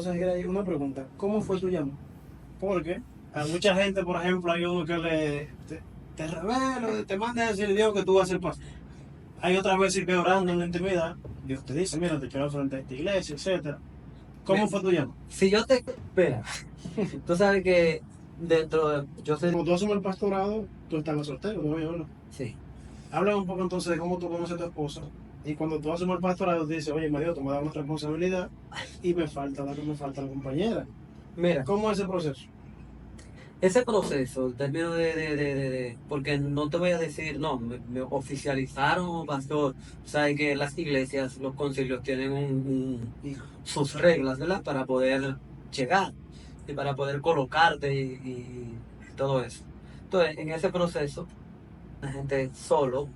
Entonces, Gray, una pregunta, ¿cómo fue tu llamado? Porque a mucha gente, por ejemplo, hay uno que te revela, te manda a decir Dios que tú vas a ser pastor. Hay otras veces que orando en la intimidad, Dios te dice, mira, te quiero frente a esta iglesia, etcétera. ¿Cómo fue tu llamado? Si yo te... Espera, tú sabes que dentro de... Yo sé... Cuando tú asumes el pastorado, tú estabas soltero todavía, ¿no? Sí. Habla un poco entonces de cómo tú conoces a tu esposa. Y cuando tú asumes el pastorado, tú dices, oye, Mario, tú me das una responsabilidad y me falta la compañera. Mira, ¿Cómo es ese proceso? ese proceso, el término porque no te voy a decir, no, me oficializaron, pastor. Sabes que las iglesias, los concilios tienen sus reglas, ¿verdad? Para poder llegar y para poder colocarte y todo eso. Entonces, en ese proceso, la gente solo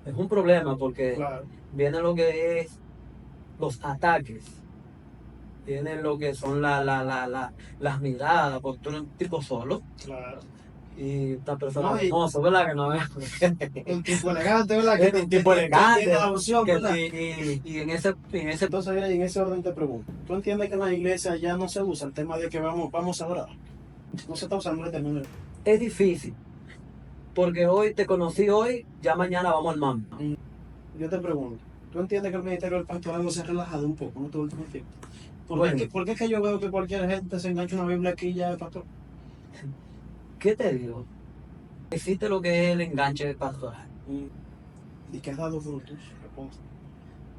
es un problema porque Claro, viene lo que es los ataques, viene lo que son las miradas, porque tú eres un tipo solo claro. y esta persona No, y hermosa, ¿verdad? Que no es un tipo elegante, ¿verdad? Que es un tipo que elegante, entiende la opción, que, ¿verdad? y en ese Entonces, mira, y en ese orden te pregunto, ¿tú entiendes que en la iglesia ya no se usa el tema de que vamos a orar? No se está usando el término. es difícil, porque hoy te conocí hoy, ya mañana vamos al mambo. Yo te pregunto, ¿tú entiendes que el ministerio del pastorado se ha relajado un poco en este último tiempo? Bueno, ¿Por qué es que yo veo que cualquier gente se engancha una Biblia aquí y ya es pastor? ¿qué te digo? Existe lo que es el enganche pastoral. Y que has dado frutos, me consta.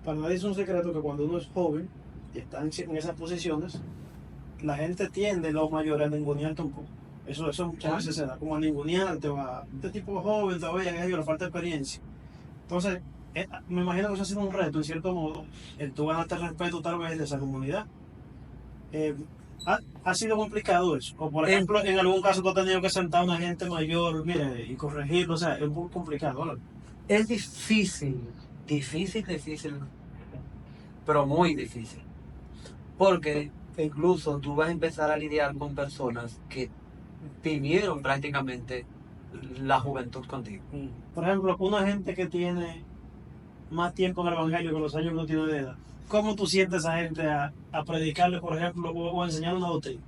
Para nadie es un secreto que cuando uno es joven y está en esas posiciones, la gente tiende, los mayores, a ningunearte un poco. Eso muchas veces se da, como a ningunearte, este tipo joven todavía, que le falta experiencia. Entonces, me imagino que eso ha sido un reto, en cierto modo, el tú ganarte el respeto tal vez de esa comunidad. Eh, ha sido complicado eso. O por Es, ejemplo, en algún caso tú has tenido que sentar a una gente mayor, mire, y corregirlo, o sea, es un poco complicado, ¿no? es difícil, difícil, pero muy difícil. Porque incluso tú vas a empezar a lidiar con personas que vivieron prácticamente la juventud contigo. Por ejemplo, una gente que tiene más tiempo en el evangelio que los años que no tiene de edad. ¿Cómo tú sientes a esa gente a predicarle, por ejemplo, o a enseñar una doctrina?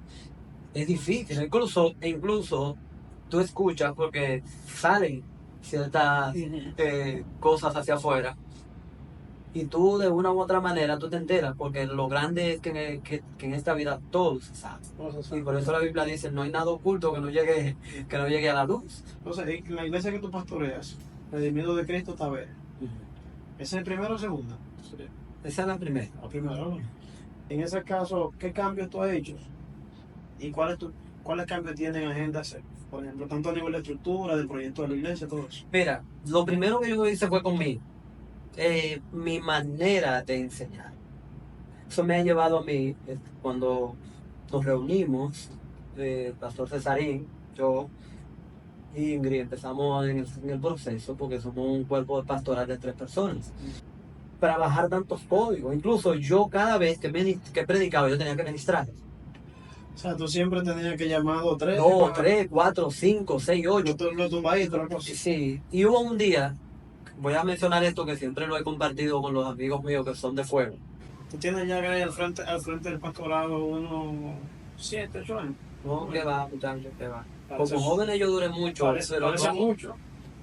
Es difícil, incluso tú escuchas porque salen ciertas cosas hacia afuera y tú de una u otra manera tú te enteras porque lo grande es que en esta vida todo se sabe. Y por eso la Biblia dice, no hay nada oculto que no llegue a la luz. Entonces, en la iglesia que tú pastoreas, redimido de Cristo Tavera, ¿esa es el primero o segunda? Esa es la primera. La primera, ¿no? En ese caso, ¿qué cambios tú has hecho? ¿Y cuáles cambios tienen en agenda hacer? Por ejemplo, tanto a nivel de estructura, del proyecto de la iglesia, todo eso. Mira, lo primero que yo hice fue conmigo. Mi manera de enseñar. Eso me ha llevado a mí, cuando nos reunimos, Pastor Cesarín, yo y Ingrid, empezamos en el proceso, porque somos un cuerpo pastoral de 3 personas, para bajar tantos códigos. Incluso yo cada vez que predicaba, yo tenía que ministrar. O sea, tú siempre tenías que llamar a 2 o 3 2, para 3, 4, 5, 6, 8. lo tumbadito, la cosa. Sí, y hubo un día, voy a mencionar esto que siempre lo he compartido con los amigos míos que son de fuego. Tú tienes ya que al frente del pastorado unos 7, 8 años. No, que va, muchachos, que va. Parece, Como jóvenes yo duré mucho, pero parece no, mucho.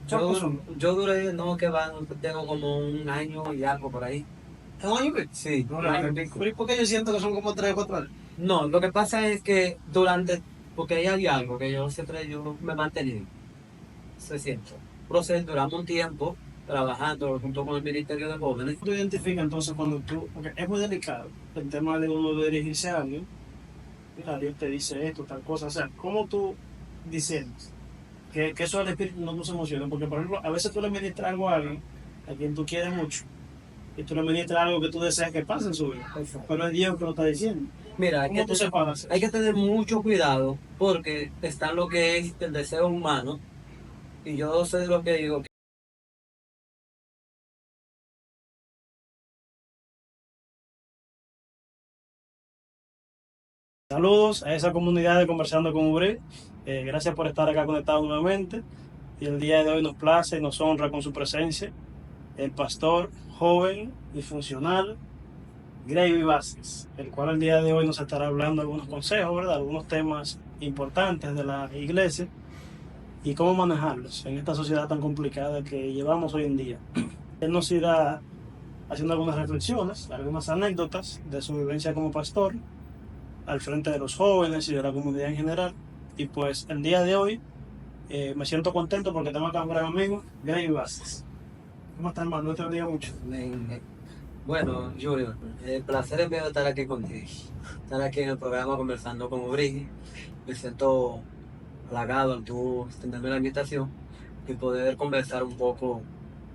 yo, ¿Cuántos son? yo duré, no, que va, tengo como un año y algo por ahí. ¿Es un año y medio? Sí, No, un año y pico. pero ¿y por qué yo siento que son como 3 o 4 años? No, lo que pasa es que porque ahí hay algo que yo me he mantenido, se siente. Entonces duramos un tiempo trabajando junto con el Ministerio de Jóvenes. Tú identificas entonces cuando tú, porque es muy delicado el tema de uno de dirigirse a alguien, mira, Dios te dice esto, tal cosa, o sea, ¿cómo tú dices que eso al espíritu no nos emociona? Porque, por ejemplo, a veces tú le ministras algo a alguien a quien tú quieres mucho, y tú le ministras algo que tú deseas que pase en su vida, pero es Dios que lo está diciendo. Mira, ¿Cómo tú separas hay eso? que tener mucho cuidado porque está lo que es el deseo humano y yo sé lo que digo. Saludos a esa comunidad de Conversando con Ubre. Gracias por estar acá conectados nuevamente. Y el día de hoy nos place y nos honra con su presencia el pastor joven y funcional Gravy Vázquez, el cual el día de hoy nos estará hablando algunos consejos, ¿verdad? Algunos temas importantes de la iglesia y cómo manejarlos en esta sociedad tan complicada que llevamos hoy en día. Él nos irá haciendo algunas reflexiones, algunas anécdotas de su vivencia como pastor al frente de los jóvenes y de la comunidad en general. Y pues el día de hoy me siento contento porque tengo acá un gran amigo, Gravy Vázquez. ¿Cómo estás, hermano? No te bendiga mucho. Bueno, Junior, el placer es mío estar aquí contigo, estar aquí en el programa conversando con Brigi. Me siento halagado al tú extenderme la invitación y poder conversar un poco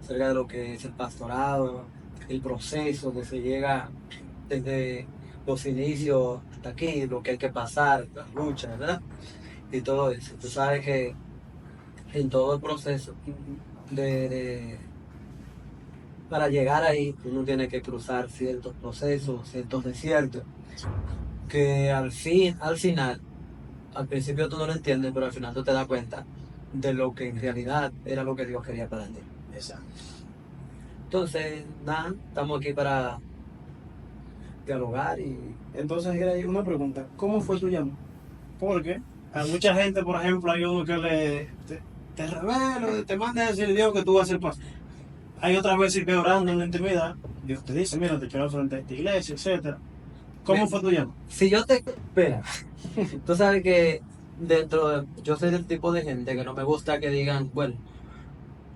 acerca de lo que es el pastorado, el proceso que se llega desde los inicios hasta aquí, lo que hay que pasar, las luchas, ¿verdad? Y todo eso. Tú sabes que en todo el proceso de para llegar ahí, uno tiene que cruzar ciertos procesos, ciertos desiertos, que al final, al principio tú no lo entiendes, pero al final tú te das cuenta de lo que en realidad era lo que Dios quería para ti. Exacto. Entonces, nada, estamos aquí para dialogar y... Entonces, Gray, una pregunta, ¿cómo fue tu llamado? Porque a mucha gente, por ejemplo, hay uno que te revela, te manda a decir Dios que tú vas a ser pastor. Hay otras veces que orando en la intimidad, Dios te dice, mira, te quiero frente a esta iglesia, etcétera. ¿Cómo fue tu llamado? Si yo te... Espera, tú sabes que yo soy del tipo de gente que no me gusta que digan, bueno,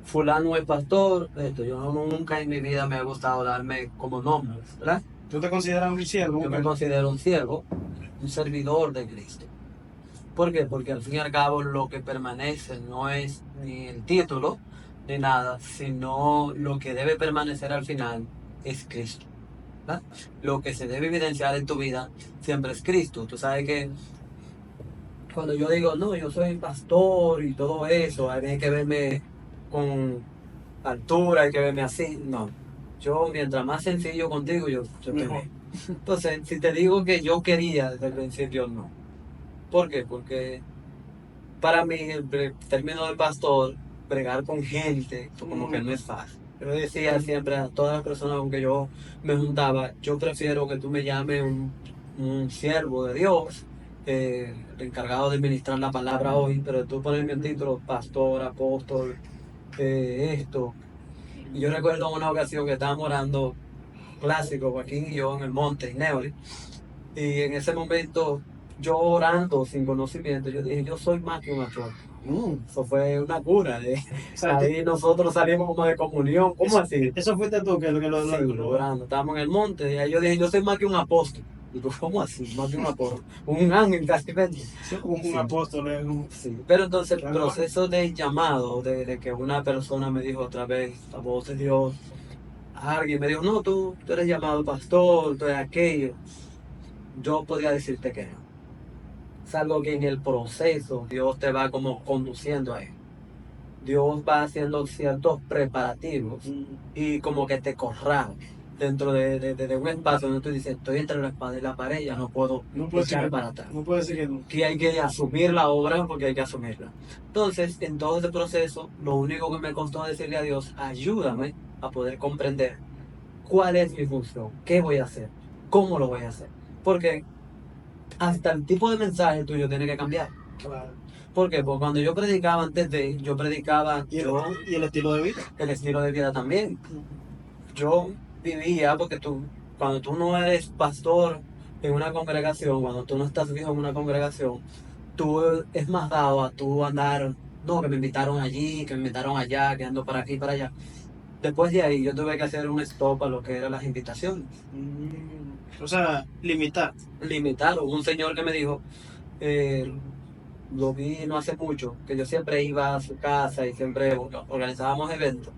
fulano es pastor, esto, nunca en mi vida me ha gustado darme como nombres, ¿verdad? ¿Tú te consideras un siervo? Yo me considero un siervo, un servidor de Cristo. ¿Por qué? Porque al fin y al cabo lo que permanece no es ni el título ni nada, sino lo que debe permanecer al final es Cristo, ¿verdad? Lo que se debe evidenciar en tu vida siempre es Cristo. Tú sabes que cuando yo digo, no, yo soy pastor y todo eso, hay que verme con altura, hay que verme así. No, yo mientras más sencillo contigo, yo Mejor. Entonces, si te digo que yo quería desde el principio, no. ¿Por qué? Porque para mí el término de pastor, bregar con gente, como que no es fácil. Yo le decía siempre a todas las personas con que yo me juntaba, yo prefiero que tú me llames un siervo de Dios, el encargado de ministrar la palabra hoy, pero tú pones el título pastor, apóstol, esto. Y yo recuerdo una ocasión que estábamos orando clásico, Joaquín y yo, en el monte, en Neoli, y en ese momento, yo orando sin conocimiento, yo dije, yo soy más que un actor. Eso fue una cura. O sea, Ahí nosotros salimos como de comunión. ¿Cómo así? eso fuiste tú que lo Sí, orando. Estábamos en el monte y ahí yo dije, yo soy más que un apóstol. Digo, ¿cómo así? Más que un apóstol. Un ángel casi mente. un Sí. apóstol. Sí. Pero entonces el Claro. proceso de llamado, de que una persona me dijo otra vez, la voz de Dios, alguien me dijo, no, tú eres llamado pastor, tú eres aquello. Yo podría decirte que no. Es algo que en el proceso Dios te va como conduciendo a él. Dios va haciendo ciertos preparativos y como que te corrala dentro de un espacio donde tú dices, estoy entre la espada y la pared, ya no puedo echar para atrás. No puede ser que no. Aquí hay que asumir la obra porque hay que asumirla. Entonces, en todo ese proceso, lo único que me costó decirle a Dios, ayúdame a poder comprender cuál es mi función, qué voy a hacer, cómo lo voy a hacer. Porque hasta el tipo de mensaje tuyo tiene que cambiar. Claro. ¿Por qué? Porque cuando yo predicaba yo predicaba ¿Y el estilo de vida? el estilo de vida también. Yo vivía, porque cuando tú no eres pastor en una congregación, cuando tú no estás fijo en una congregación, tú es más dado a tú andar, no, que me invitaron allí, que me invitaron allá, que ando para aquí, para allá. Después de ahí yo tuve que hacer un stop a lo que eran las invitaciones. O sea, limitar. Limitaron. Un señor que me dijo, lo vi no hace mucho, que yo siempre iba a su casa y siempre organizábamos eventos,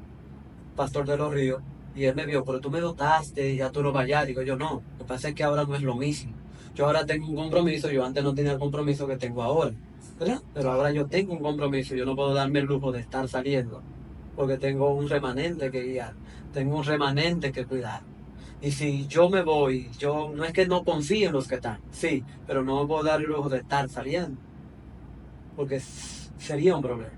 Pastor de los Ríos, y él me vio, pero tú me dotaste y ya tú no vayas. Digo yo, no, lo que pasa es que ahora no es lo mismo. Yo ahora tengo un compromiso, yo antes no tenía el compromiso que tengo ahora, ¿verdad? Pero ahora yo tengo un compromiso, yo no puedo darme el lujo de estar saliendo, porque tengo un remanente que guiar, tengo un remanente que cuidar. Y si yo me voy, yo no es que no confíe en los que están, sí, pero no me puedo dar el lujo de estar saliendo, porque sería un problema.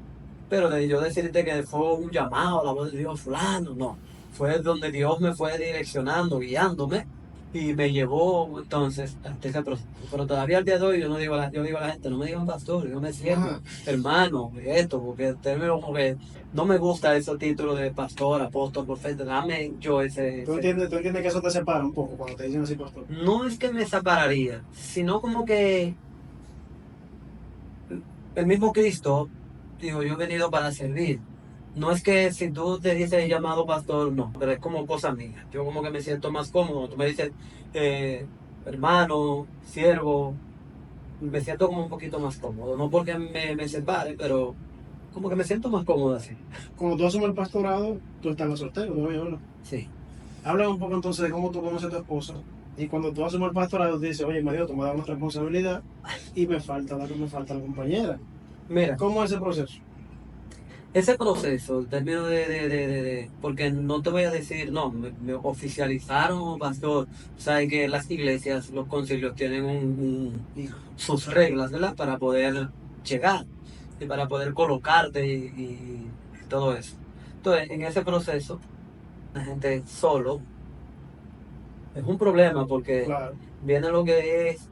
Pero de yo decirte que fue un llamado, la voz de Dios fulano, no. Fue donde Dios me fue direccionando, guiándome, y me llevó entonces hasta ese proceso. Pero todavía al día de hoy yo digo a la gente, no me digan pastor, yo me siento hermano, esto, porque el término como que no me gusta ese título de pastor, apóstol, profeta, dame yo Tú entiendes que eso te separa un poco cuando te dicen así, pastor. no es que me separaría, sino como que el mismo Cristo, digo, yo he venido para servir. No es que si tú te dices llamado pastor, no, pero es como cosa mía. Yo como que me siento más cómodo. Tú me dices eh, hermano, siervo, me siento como un poquito más cómodo. No porque me separe, pero como que me siento más cómodo así. Cuando tú asumes el pastorado, tú estás soltero, todavía, ¿verdad? Sí. Habla un poco entonces de cómo tú conoces a tu esposa. Y cuando tú asumes el pastorado, dices, oye, Mario, tú me das una responsabilidad y me falta la compañera. Mira, ¿Cómo es ese proceso? ese proceso, el término porque no te voy a decir, no, me oficializaron, pastor. Sabes que las iglesias, los concilios tienen sus reglas, ¿verdad? Para poder llegar y para poder colocarte y todo eso. Entonces, en ese proceso, la gente solo es un problema porque Claro, viene lo que es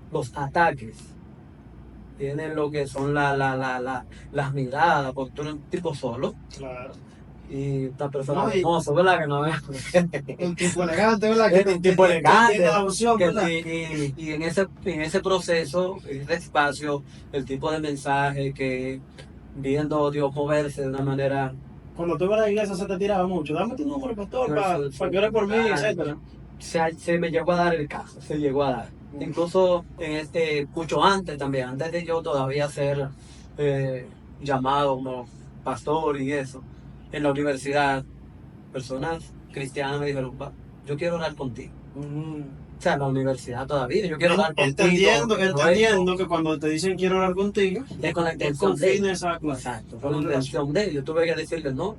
los ataques, viene lo que son las miradas, porque tú eres un tipo solo. claro. Y una persona No, y hermosa, ¿verdad? Que no es un tipo elegante, ¿verdad? es un tipo Que entiende elegante. la opción, ¿verdad? Y en ese proceso, en ese espacio, el tipo de mensaje que viendo a Dios moverse de una manera Cuando tú ibas a la iglesia se te tiraba mucho. Dame tu número, pastor, para que ore por mí, etcétera. se me llegó a dar el caso, se llegó a dar. Incluso en mucho antes también, antes de yo todavía ser eh, llamado como pastor y eso, en la universidad, personas cristianas me dijeron, yo quiero orar contigo. Mm. O sea, en la universidad todavía, yo quiero orar contigo. Entendiendo que cuando te dicen quiero orar contigo, Es con la es intención con de fines a clase. exacto, con la intención de yo tuve que decirle no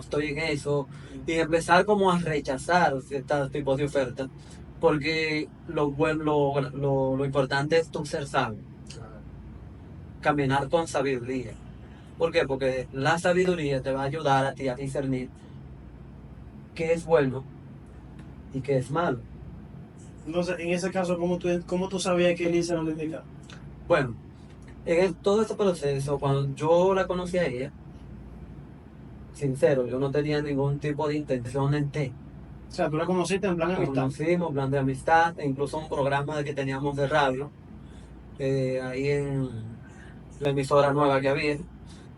estoy en eso y empezar como a rechazar ciertos tipos de ofertas porque lo importante es tú ser sabio, caminar con sabiduría. ¿Por qué? Porque la sabiduría te va a ayudar a ti a discernir qué es bueno y qué es malo. Entonces, en ese caso, cómo tú sabías que Elisa era la indicada? Bueno, todo este proceso, cuando yo la conocí a ella, sincero, yo no tenía ningún tipo de intención en ti. O sea, tú la conociste en plan Nos amistad. conocimos, plan de amistad, e incluso un programa que teníamos de radio, ahí en la emisora nueva que había.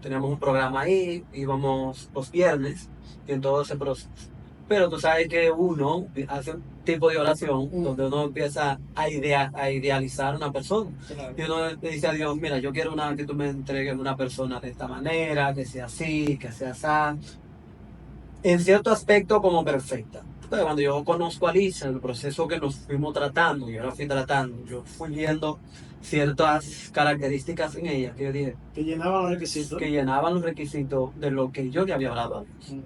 Teníamos un programa ahí, íbamos los viernes y en todo ese proceso. Pero tú sabes que uno hace un tipo de oración donde uno empieza a idealizar una persona. Claro. Y uno le dice a Dios, mira, yo quiero que tú me entregues una persona de esta manera, que sea así, que sea así. En cierto aspecto como perfecta. Pero cuando yo conozco a Lisa, el proceso que nos fuimos tratando, yo la fui tratando, yo fui viendo ciertas características en ella que yo dije Que llenaban los requisitos. que llenaban los requisitos de lo que yo le había hablado a Dios.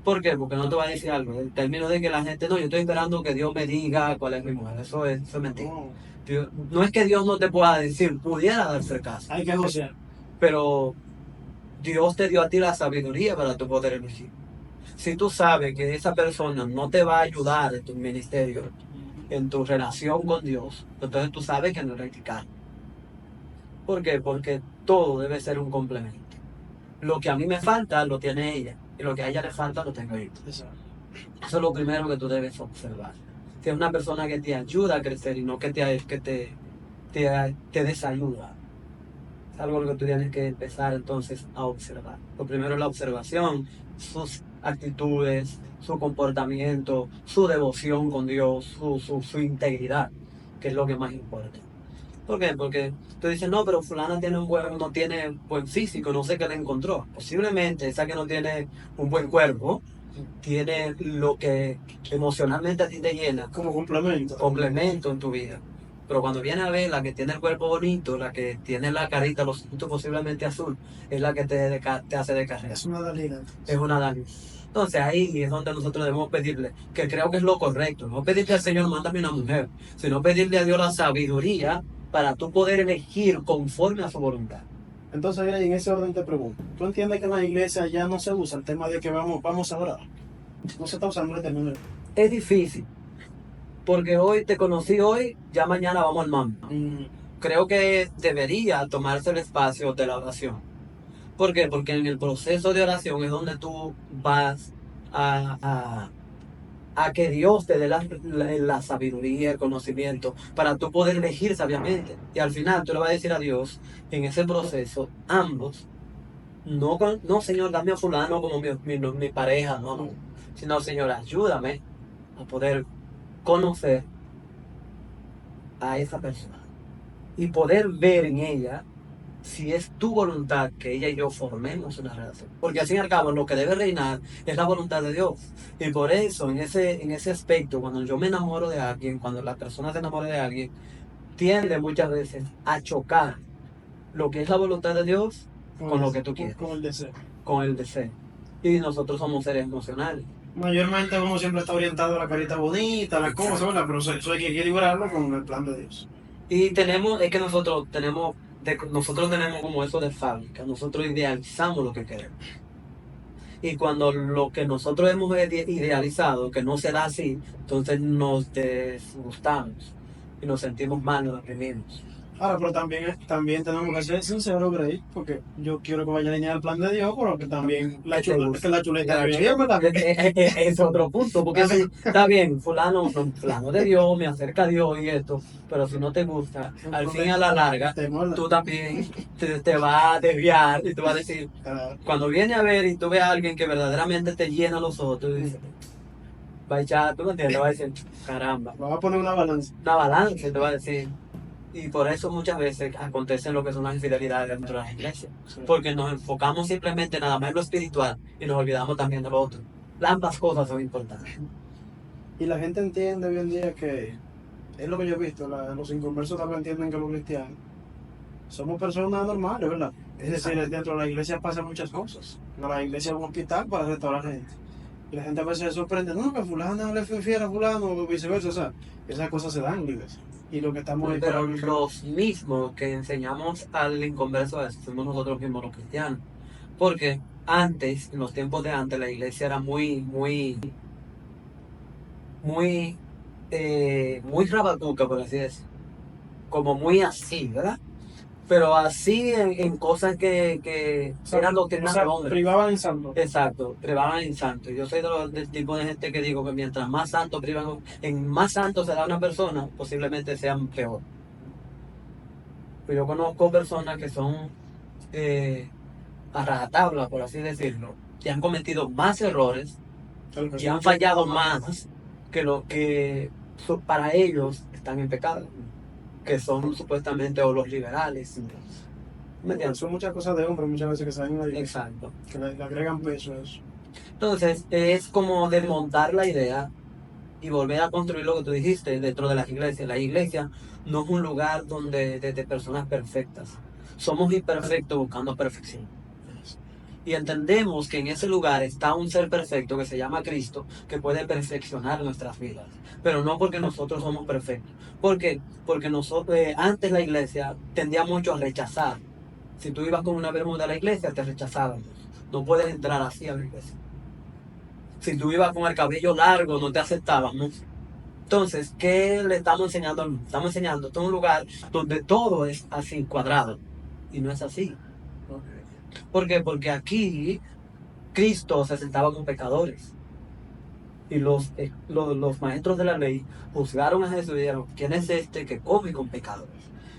¿Por qué? Porque no te voy a decir algo. En términos de que la gente, no, yo estoy esperando que Dios me diga cuál es mi mujer. Eso es mentira. No es que Dios no te pueda decir, pudiera darse el caso. Hay que negociar. Pero Dios te dio a ti la sabiduría para tu poder elegir. Si tú sabes que esa persona no te va a ayudar en tu ministerio, en tu relación con Dios, entonces tú sabes que no es rectificar. ¿Por qué? Porque todo debe ser un complemento. Lo que a mí me falta lo tiene ella, y lo que a ella le falta lo tengo yo. Eso es lo primero que tú debes observar. Si es una persona que te ayuda a crecer y no que te desayuda. Es algo lo que tú tienes que empezar entonces a observar. Lo primero es la observación, sus actitudes, su comportamiento, su devoción con Dios, su integridad, que es lo que más importa. ¿Por qué? Porque tú dices, no, pero fulana no tiene buen físico, no sé qué le encontró. Posiblemente esa que no tiene un buen cuerpo, tiene lo que emocionalmente a ti te llena, Como complemento. complemento en tu vida. Pero cuando viene a ver la que tiene el cuerpo bonito, la que tiene la carita, los ojitos posiblemente azul, es la que te hace de carrera. Es una Dalila. Es una Dani. Entonces ahí es donde nosotros debemos pedirle, que creo que es lo correcto, no pedirle al Señor, mándame una mujer, sino pedirle a Dios la sabiduría para tú poder elegir conforme a su voluntad. Entonces, mira, y en ese orden te pregunto, ¿tú entiendes que en la iglesia ya no se usa el tema de que vamos a orar? No se está usando el término. Es difícil, porque hoy te conocí hoy, ya mañana vamos al mambo. Creo que debería tomarse el espacio de la oración. ¿Por qué? Porque en el proceso de oración es donde tú vas a, a, a que Dios te dé la sabiduría, el conocimiento, para tú poder elegir sabiamente. Y al final tú le vas a decir a Dios, en ese proceso, ambos, no Señor, dame a fulano como mi pareja, no, sino Señor, ayúdame a poder conocer a esa persona y poder ver en ella si es tu voluntad que ella y yo formemos una relación. Porque al fin y al cabo lo que debe reinar es la voluntad de Dios. Y por eso, en ese aspecto, cuando yo me enamoro de alguien, cuando la persona se enamora de alguien, tiende muchas veces a chocar lo que es la voluntad de Dios con lo que tú quieres, Con el deseo. con el deseo. Y nosotros somos seres emocionales. Mayormente uno siempre está orientado a la carita bonita, a las cosas, ¿verdad? Pero eso hay que equilibrarlo con el plan de Dios. Y es que nosotros tenemos como eso de fábrica, nosotros idealizamos lo que queremos. Y cuando lo que nosotros hemos idealizado, que no se da así, entonces nos disgustamos y nos sentimos mal, nos deprimimos. Ahora, pero también tenemos que ser sinceros, Grey, porque yo quiero que vaya alineado al plan de Dios, pero que también la chuleta viene bien, ¿verdad? Es otro punto, porque si está bien, fulano de Dios, me acerca a Dios y esto, pero si no te gusta, al fin y a la larga, tú también te vas a desviar y tú vas a decir, cuando viene a ver y tú ves a alguien que verdaderamente te llena los ojos, tú dices, va a echar, tú me entiendes, va a decir, caramba, Vamos a poner una balanza. una balanza, te va a decir. Y por eso muchas veces acontecen lo que son las infidelidades dentro de las iglesias. Sí. Porque nos enfocamos simplemente nada más en lo espiritual y nos olvidamos también de lo otro. Ambas cosas son importantes. Y la gente entiende hoy en día que, es lo que yo he visto, los inconversos también entienden que los cristianos somos personas normales, ¿verdad? Es decir, dentro de la iglesia pasan muchas cosas. No, la iglesia es un hospital para restaurar gente. Y la gente a veces se sorprende, no, que fulano le fue fiel a fulano o viceversa. O sea, esas cosas se dan en la iglesia. Y lo que estamos ahí Pero para... los mismos que enseñamos al inconverso a eso, somos nosotros mismos los cristianos. Porque antes, en los tiempos de antes, la iglesia era muy rabatuca, por así decirlo. Como muy así, ¿verdad? Pero así en cosas que O sea, eran doctrinas de hombre. privaban en santo. Exacto, privaban en santo. Yo soy del tipo de gente que digo que mientras más santo privan, en más santo se da una persona, posiblemente sean peor. Pero yo conozco personas que son a rajatabla, por así decirlo, que han cometido más errores y han fallado más que lo que para ellos están en pecado, que son supuestamente o los liberales. ¿Me entiendes? Son muchas cosas de hombre muchas veces que salen en la iglesia, Exacto. que le agregan peso a eso. Entonces, es como desmontar la idea y volver a construir lo que tú dijiste dentro de las iglesias. La iglesia no es un lugar donde de personas perfectas. Somos imperfectos buscando perfección. Y entendemos que en ese lugar está un ser perfecto que se llama Cristo, que puede perfeccionar nuestras vidas. Pero no porque nosotros somos perfectos. ¿Por qué? Porque nosotros, antes la iglesia tendía mucho a rechazar. Si tú ibas con una bermuda a la iglesia, te rechazaban. No puedes entrar así a la iglesia. Si tú ibas con el cabello largo, no te aceptábamos. Entonces, ¿qué le estamos enseñando? Estamos enseñando, esto es un lugar donde todo es así cuadrado. Y no es así. ¿Por qué? Porque aquí Cristo se sentaba con pecadores. Y los maestros de la ley juzgaron a Jesús y dijeron, ¿quién es este que come con pecadores?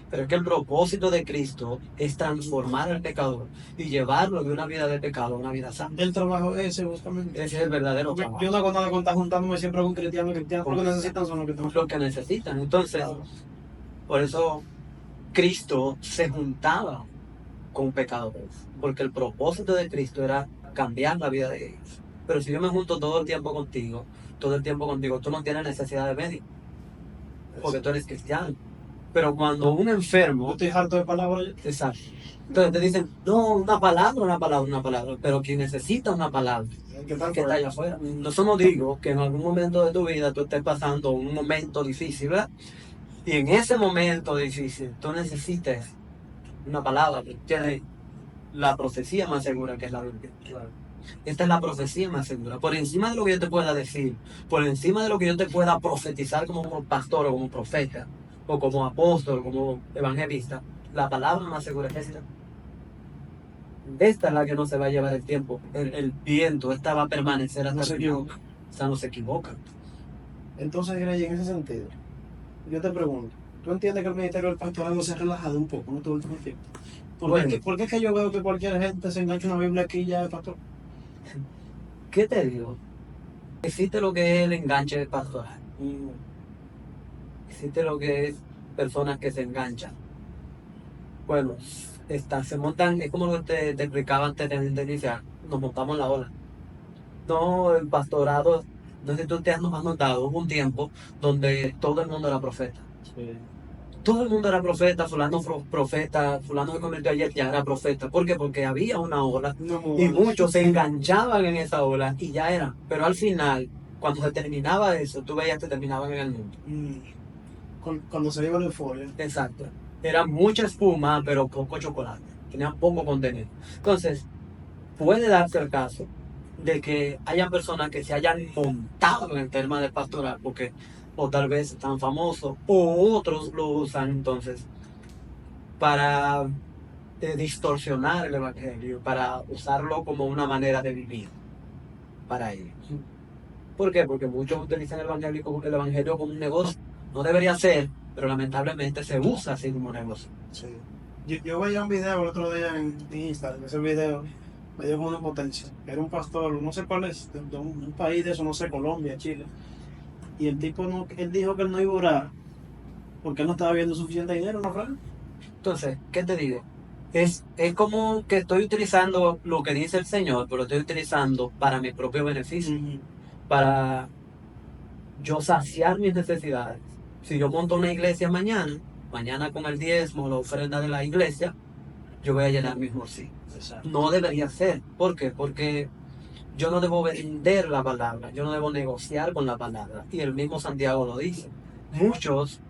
Pero es que el propósito de Cristo es transformar al pecador y llevarlo de una vida de pecado a una vida santa. El trabajo ese justamente. Ese es el verdadero trabajo. Yo no hago nada con estar juntándome siempre con cristianos. Lo que necesitan son lo que tengo. Lo que necesitan. Entonces, por eso Cristo se juntaba con pecadores. Porque el propósito de Cristo era cambiar la vida de ellos. Pero si yo me junto todo el tiempo contigo, tú no tienes necesidad de médico. Porque tú eres cristiano. Pero cuando un enfermo... Yo estoy harto de palabras. Exacto. Entonces te dicen, no, una palabra. Pero quien necesita una palabra, que está allá afuera. Eso no digo que en algún momento de tu vida tú estés pasando un momento difícil, ¿verdad? Y en ese momento difícil tú necesites una palabra que tiene la profecía más segura, que es la Biblia. esta es la profecía más segura. Por encima de lo que yo te pueda decir, por encima de lo que yo te pueda profetizar como pastor o como profeta, o como apóstol, como evangelista, la palabra más segura es esta. Esta es la que no se va a llevar el tiempo, el viento, esta va a permanecer hasta No se el final. equivoca. Esta no se equivoca. Entonces, Grey, en ese sentido, yo te pregunto, ¿tú entiendes que el ministerio del pastorado se ha relajado un poco en este último tiempo? Bueno, ¿Por qué es que yo veo que cualquier gente se engancha una Biblia aquí y ya es pastor? ¿qué te digo? Existe lo que es el enganche pastoral. Existe lo que es personas que se enganchan. Bueno, se montan, es como lo que te explicaba antes de iniciar, nos montamos en la ola. No, el pastorado, no sé si tú te has notado, hubo un tiempo donde todo el mundo era profeta. Sí. Todo el mundo era profeta, fulano profeta, fulano que convirtió ayer ya era profeta. ¿Por qué? Porque había una ola No, y muchos se enganchaban en esa ola y ya eran. Pero al final, cuando se terminaba eso, tú veías que terminaban en el mundo. Cuando se iba la euforia. Exacto. Era mucha espuma, pero poco chocolate. Tenían poco contenido. Entonces, puede darse el caso de que haya personas que se hayan montado en el tema del pastoral, porque o tal vez están famosos, o otros lo usan entonces para distorsionar el evangelio, para usarlo como una manera de vivir para ellos. ¿Por qué? Porque muchos utilizan el evangelio como un negocio. No debería ser, pero lamentablemente se usa así como un negocio. Sí. Yo veía un video el otro día en Instagram, ese video me dio una potencia. Era un pastor, no sé cuál es, de un país de eso, no sé, Colombia, Chile. Y el tipo, no, él dijo que él no iba a orar porque él no estaba viendo suficiente dinero, ¿no, Fran? Entonces, ¿qué te digo? Es como que estoy utilizando lo que dice el Señor, pero lo estoy utilizando para mi propio beneficio, para yo saciar mis necesidades. Si yo monto una iglesia mañana con el diezmo, la ofrenda de la iglesia, yo voy a llenar mis bolsillos. Exacto. No debería ser. ¿Por qué? Porque yo no debo vender la palabra, yo no debo negociar con la palabra. Y el mismo Santiago lo dice. Muchos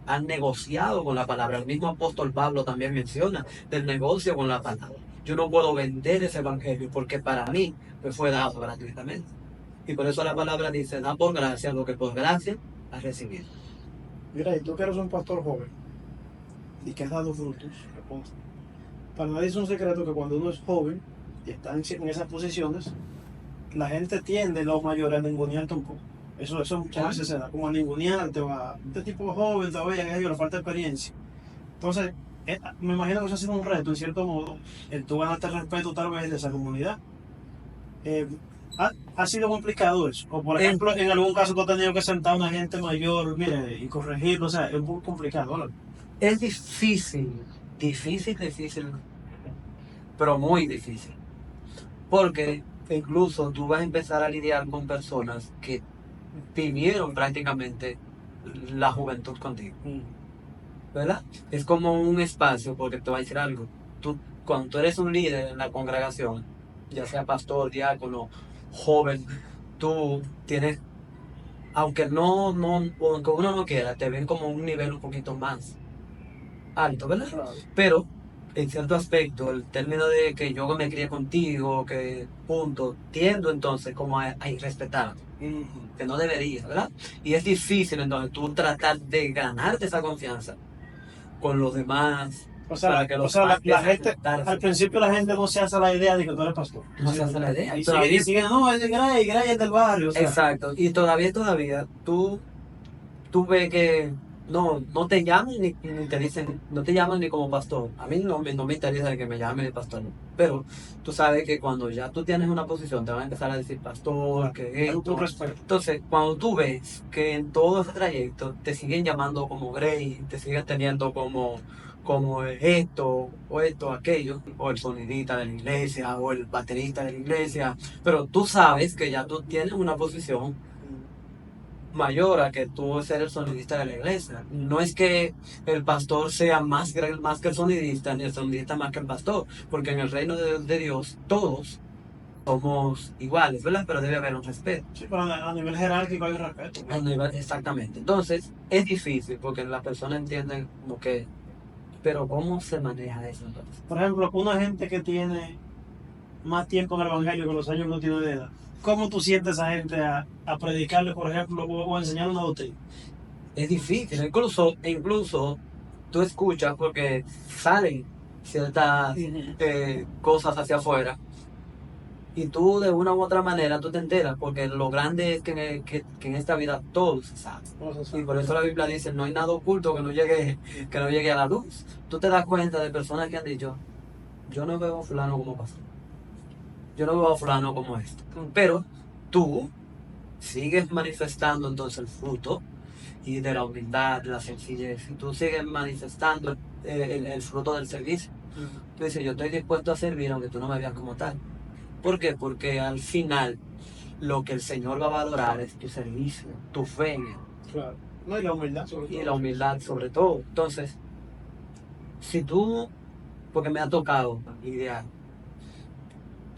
han negociado con la palabra. El mismo apóstol Pablo también menciona del negocio con la palabra. Yo no puedo vender ese evangelio porque para mí me fue dado gratuitamente. Y por eso la palabra dice, da por gracia lo que por gracia has recibido. Mira, y tú que eres un pastor joven y que has dado frutos, para nadie es un secreto que cuando uno es joven y está en esas posiciones, la gente tiende, los mayores, a ningunearte un poco. Eso muchas veces se da, como a ningunearte, este tipo joven todavía, le falta experiencia. Entonces, me imagino que eso ha sido un reto, en cierto modo, el tú ganarte el respeto tal vez de esa comunidad. ¿Ha sido complicado eso? O por ejemplo, en algún caso tú has tenido que sentar a una gente mayor, mire, y corregirlo, o sea, es muy complicado, ¿verdad? Es difícil, pero muy difícil. Porque incluso tú vas a empezar a lidiar con personas que vivieron prácticamente la juventud contigo. ¿Verdad? Es como un espacio, porque te voy a decir algo. Cuando tú eres un líder en la congregación, ya sea pastor, diácono, joven, tú tienes, aunque aunque uno no quiera, te ven como un nivel un poquito más alto, ¿verdad? Claro. Pero en cierto aspecto, el término de que yo me crié contigo, que punto, tiendo entonces como a irrespetar, que no debería, ¿verdad? Y es difícil entonces tú tratar de ganarte esa confianza con los demás. O sea, para que los la gente, al principio la gente no se hace la idea de que tú eres pastor. No se hace la idea. Y siguen, no, es de Gray es del barrio. O sea. Exacto. Y todavía, tú ves que no te llaman ni te dicen, no te llaman ni como pastor. A mí no me interesa que me llamen de pastor. Pero tú sabes que cuando ya tú tienes una posición, te van a empezar a decir pastor, que esto. Respeto. Entonces, cuando tú ves que en todo ese trayecto te siguen llamando como Grey, te siguen teniendo como esto, o esto, aquello, o el sonidista de la iglesia, o el baterista de la iglesia, pero tú sabes que ya tú tienes una posición mayor a que tú ser el sonidista de la iglesia. No es que el pastor sea más que el sonidista, ni el sonidista más que el pastor, porque en el reino de Dios todos somos iguales, ¿verdad? Pero debe haber un respeto. Sí, pero a nivel jerárquico hay un respeto. Exactamente. Entonces, es difícil porque las personas entienden como que, pero ¿cómo se maneja eso entonces? Por ejemplo, una gente que tiene más tiempo en el evangelio que los años que no tiene de edad. ¿Cómo tú sientes a esa gente a predicarle, por ejemplo, o a enseñar una doctrina? Es difícil, incluso tú escuchas porque salen ciertas cosas hacia afuera y tú de una u otra manera tú te enteras porque lo grande es que en esta vida todo se sabe. Y por eso la Biblia dice, no hay nada oculto que no llegue a la luz. Tú te das cuenta de personas que han dicho, yo no veo a fulano como pastor, yo no veo a fulano como esto. Pero tú sigues manifestando entonces el fruto y de la humildad, de la sencillez. Y tú sigues manifestando el fruto del servicio. Tú dices, yo estoy dispuesto a servir aunque tú no me veas como tal. ¿Por qué? Porque al final lo que el Señor va a valorar es tu servicio, tu fe en Él. Claro. No, y la humildad sobre todo. Y la humildad sobre todo. Entonces, si tú, porque me ha tocado lidiar,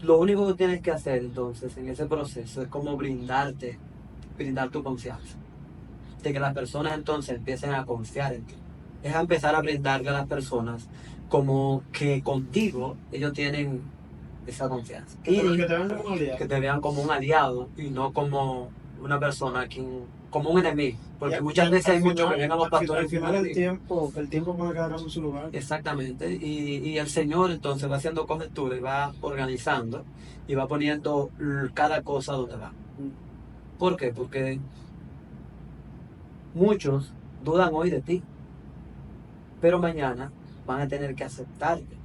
lo único que tienes que hacer entonces en ese proceso es como brindar tu confianza. De que las personas entonces empiecen a confiar en ti. Es a empezar a brindarle a las personas como que contigo ellos tienen esa confianza. Que te Y vean como un aliado. que te vean como un aliado y no como una persona, como un enemigo. Porque Y muchas veces hay al muchos que final- vengan los pastores Al final como el tiempo pone cada caso en su lugar. exactamente, y el Señor entonces va haciendo cobertura y va organizando y va poniendo cada cosa donde va. ¿Por qué? Porque muchos dudan hoy de ti, pero mañana van a tener que aceptarte.